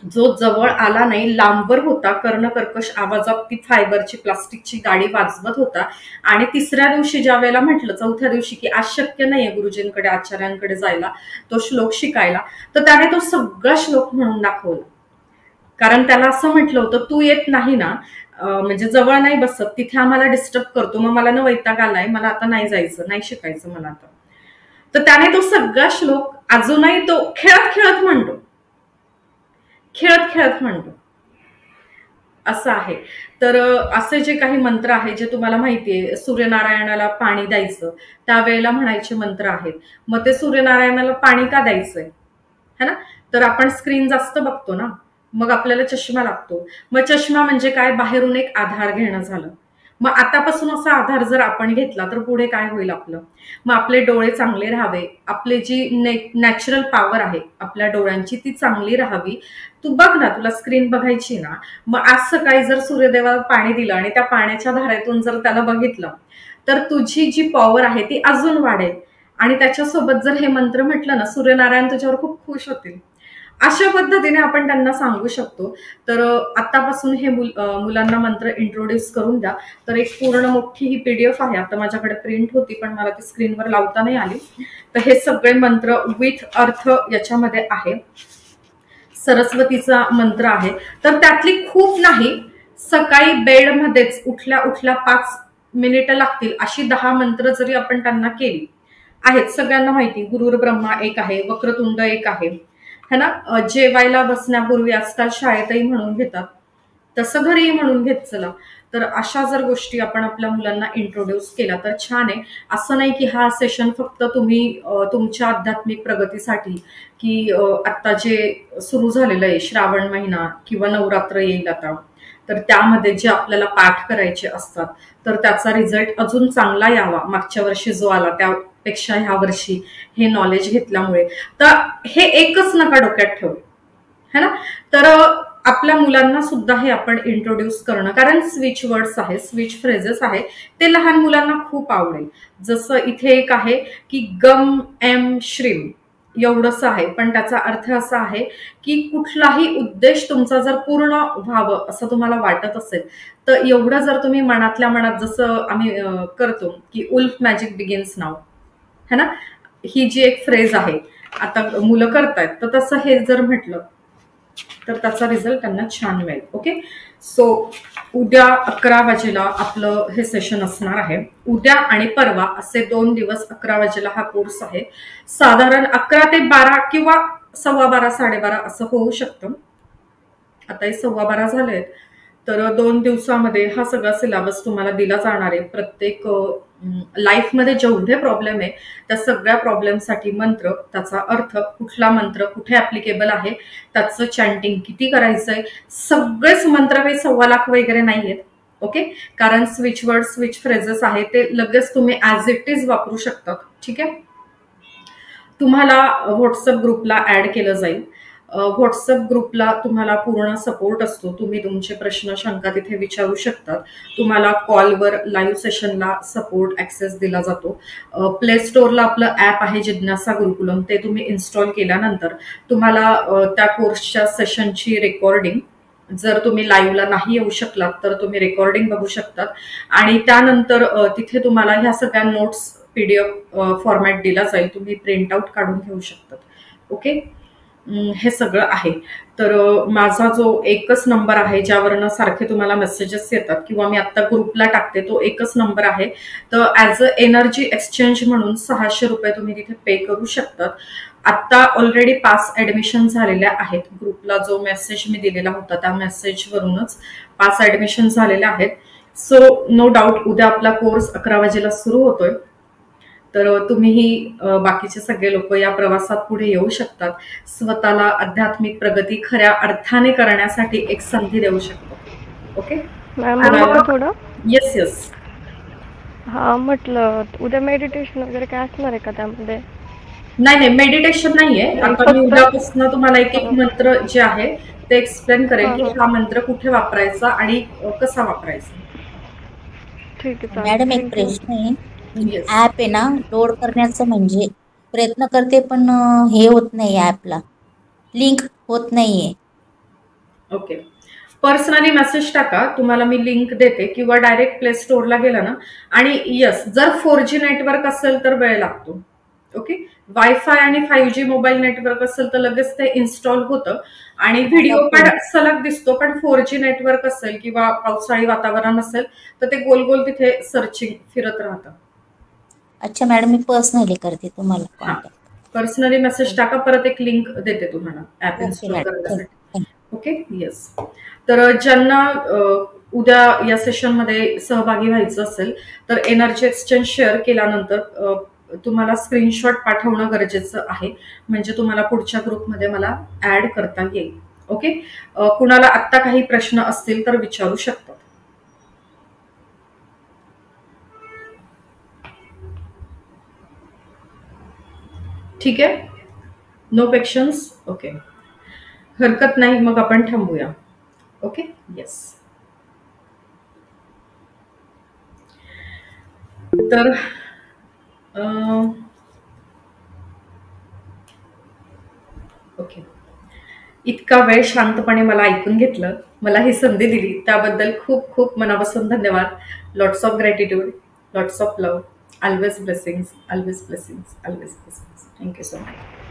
जो जवळ आला नाही, लांबवर होता, कर्णकर्कश आवाजात ती फायबरची प्लास्टिकची गाडी वाजवत होता. आणि तिसऱ्या दिवशी ज्या वेळेला म्हटलं, चौथ्या दिवशी, की आज शक्य नाहीये गुरुजींकडे, आचार्यांकडे जायला, तो श्लोक शिकायला, तर त्याने तो सगळा श्लोक म्हणून दाखवला. कारण त्याला असं म्हटलं होतं, तू येत नाही ना, म्हणजे जवळ नाही बसत, तिथे आम्हाला डिस्टर्ब करतो, मग मला ना वैताग आलाय, मला आता नाही जायचं, नाही शिकायचं मला आता. तर त्याने तो सगळा श्लोक अजूनही तो खेळत खेळत म्हणतो, खेळत खेळत म्हणतो, असं आहे. तर असे जे काही मंत्र आहे, जे तुम्हाला माहितीये, सूर्यनारायणाला पाणी द्यायचं, त्यावेळेला म्हणायचे मंत्र आहेत. मग ते सूर्यनारायणाला पाणी का द्यायचंय, है ना, तर आपण स्क्रीन जास्त बघतो ना, मग आपल्याला चष्मा लागतो. मग चष्मा म्हणजे काय, बाहेरून एक आधार घेणं झालं. मग आतापासून असा आधार जर आपण घेतला तर पुढे काय होईल आपलं, मग आपले डोळे चांगले राहावे, आपली जी नॅचरल पॉवर आहे आपल्या डोळ्यांची ती चांगली राहावी. तू बघ ना, तुला स्क्रीन बघायची ना, मग आज सकाळी जर सूर्यदेवाला पाणी दिलं आणि त्या पाण्याच्या धारेतून जर त्याला बघितलं, तर तुझी जी पॉवर आहे ती अजून वाढेल. आणि त्याच्यासोबत जर हे मंत्र म्हटलं ना, सूर्यनारायण तुझ्यावर खूप खुश होतील. अशा पद्धतीने आपण त्यांना सांगू शकतो. तर आतापासून हे मुलांना मंत्र इंट्रोड्यूस करून द्या. तर एक पूर्ण मोठी ही PDF आहे. आता माझ्याकडे प्रिंट होती पण मला ती स्क्रीनवर लावता नाही आली. तर हे सगळे मंत्र विथ अर्थ याच्यामध्ये आहे. सरस्वतीचा मंत्र आहे. तर त्यातली खूप नाही, सकाळी बेडमध्येच उठल्या उठल्या 5 मिनिटं लागतील अशी 10 मंत्र जरी आपण त्यांना केली आहेत. सगळ्यांना माहिती गुरुर ब्रह्मा एक आहे, वक्रतुंड एक आहे, है ना. जेवायला बसण्यापूर्वी आजकाल शाळेतही म्हणून घेतात, तसं घरीही म्हणून घेत चला. तर अशा जर गोष्टी आपण आपल्या मुलांना इंट्रोड्यूस केल्या तर छान आहे. असं नाही की हा सेशन फक्त तुम्ही तुमच्या आध्यात्मिक प्रगतीसाठी, की आता जे सुरू झालेलं आहे श्रावण महिना किंवा नवरात्र येईल आता, तर त्यामध्ये जे आपल्याला पाठ करायचे असतात तर त्याचा रिझल्ट अजून चांगला यावा, मागच्या वर्षी जो आला त्यापेक्षा ह्या वर्षी हे नॉलेज घेतल्यामुळे, तर हे एकच नका डोक्यात ठेवू, है ना. तर आपल्या मुलांना सुद्धा हे आपण इंट्रोड्यूस करणं, कारण स्विच वर्ड्स आहे, स्विच फ्रेजेस आहे, ते लहान मुलांना खूप आवडेल. जसं इथे एक आहे की गम एम श्रीम एवढंच आहे, पण त्याचा अर्थ असा आहे की कुठलाही उद्देश तुमचा जर पूर्ण व्हावं असं तुम्हाला वाटत असेल तर एवढं जर तुम्ही मनातल्या मनात, जसं आम्ही करतो की उल्फ मॅजिक बिगिन्स नाव, है ना, ही जी एक फ्रेज आहे आता मुलं करतायत, तर तसं हे जर म्हटलं तर त्याचा रिझल्ट त्यांना छान मिळेल. ओके. सो उद्या 11 वाजेला आपलं हे सेशन असणार आहे. उद्या आणि परवा असे 2 दिवस 11 वाजेला हा कोर्स आहे. साधारण 11 ते 12 किंवा 12:15 12:30 असं होऊ शकतं. आता हे 12:15 झालेत. तर 2 दिवसामध्ये हा सगळा सिलेबस तुम्हाला दिला जाणार आहे. प्रत्येक लाईफमध्ये जेवढे प्रॉब्लेम आहे त्या सगळ्या प्रॉब्लेमसाठी मंत्र, त्याचा अर्थ, कुठला मंत्र कुठे ऍप्लिकेबल आहे, त्याचं चॅन्टिंग किती करायचंय, सगळेच मंत्र काही 1.25 लाख वगैरे नाहीयेत. ओके. कारण स्विच वर्ड स्विच फ्रेजेस आहे ते लगेच तुम्ही ऍज इट इज वापरू शकतात. ठीक आहे. तुम्हाला व्हॉट्सअप ग्रुपला ऍड केलं जाईल. व्हॉट्सअप ग्रुपला तुम्हाला पूर्ण सपोर्ट असतो. तुम्ही तुमचे प्रश्न शंका तिथे विचारू शकतात. तुम्हाला कॉलवर लाईव्ह सेशनला सपोर्ट ऍक्सेस दिला जातो. प्ले स्टोअरला आपलं ऍप आहे जिज्ञासा गुरुकुलम, ते तुम्ही इन्स्टॉल केल्यानंतर तुम्हाला त्या कोर्सच्या सेशनची रेकॉर्डिंग, जर तुम्ही लाईव्हला नाही येऊ शकलात तर तुम्ही रेकॉर्डिंग बघू शकतात. आणि त्यानंतर तिथे तुम्हाला ह्या सगळ्या नोट्स PDF फॉर्मॅट दिला जाईल, तुम्ही प्रिंट आउट काढून घेऊ शकतात. ओके. हे सगळं आहे. तर माझा जो एकच नंबर आहे ज्यावरनं सारखे तुम्हाला मेसेजेस येतात किंवा मी आता ग्रुपला टाकते, तो एकच नंबर आहे. तर ऍज अ एनर्जी एक्सचेंज म्हणून 600 रुपये तुम्ही तिथे पे करू शकतात. आता ऑलरेडी 5 ऍडमिशन झालेल्या आहेत. ग्रुपला जो मेसेज मी दिलेला होता त्या मेसेजवरूनच 5 ऍडमिशन झालेल्या आहेत. सो नो डाऊट उद्या आपला कोर्स 11 वाजेला सुरू होतोय. तर तुम्हीही बाकीचे सगळे लोक या प्रवासात पुढे येऊ शकतात. स्वतःला आध्यात्मिक प्रगती खऱ्या अर्थाने करण्यासाठी एक संधी देऊ शकतो. ओके. थोडं येस येस. हा, म्हटलं उद्या मेडिटेशन वगैरे काय असणार आहे का त्यामध्ये? नाही, मेडिटेशन नाहीये. आता मी उद्यापासून तुम्हाला एक एक मंत्र जे आहे ते एक्सप्लेन करेल की हा मंत्र कुठे वापरायचा आणि कसा वापरायचा. ठीक आहे. मॅडम एक प्रश्न आहे. ऍप आहे ना, लोड करण्याचं म्हणजे प्रयत्न करते पण हे होत नाही, ऍपला लिंक होत नाहीये. ओके. पर्सनली मेसेज टाका, तुम्हाला मी लिंक देते, किंवा डायरेक्ट प्ले स्टोअरला गेला ना. आणि यस, जर 4G नेटवर्क असेल तर वेळ लागतो. ओके. वायफाय आणि 5G मोबाईल नेटवर्क असेल तर लगेच ते इन्स्टॉल होतं आणि व्हिडिओ पण सलग दिसतो. पण 4G नेटवर्क असेल किंवा पावसाळी वातावरण असेल तर ते गोल गोल तिथे सर्चिंग फिरत राहतं. अच्छा मॅडम, मी पर्सनली करते तुम्हाला कॉन्टॅक्ट. पर्सनली मेसेज टाका, परत एक लिंक देते तुम्हाला ऍप इन्स्टॉल करण्यासाठी. ओके. येस. तर ज्यांना उद्या या सेशनमध्ये सहभागी व्हायचं असेल तर एनर्जी एक्सचेंज शेअर केल्यानंतर तुम्हाला स्क्रीनशॉट पाठवणं गरजेचं आहे, म्हणजे तुम्हाला पुढच्या ग्रुपमध्ये मला ऍड करता येईल. ओके. कुणाला आत्ता काही प्रश्न असतील तर विचारू शकतात. ठीक आहे. No questions. ओके. हरकत नाही, मग आपण थांबूया. ओके. येस. तर ओके. इतका वेळ शांतपणे मला ऐकून घेतलं, मला ही संधी दिली, त्याबद्दल खूप खूप मनापासून धन्यवाद. Lots of gratitude, lots of love, always blessings, always blessings, always blessings. Thank you so much.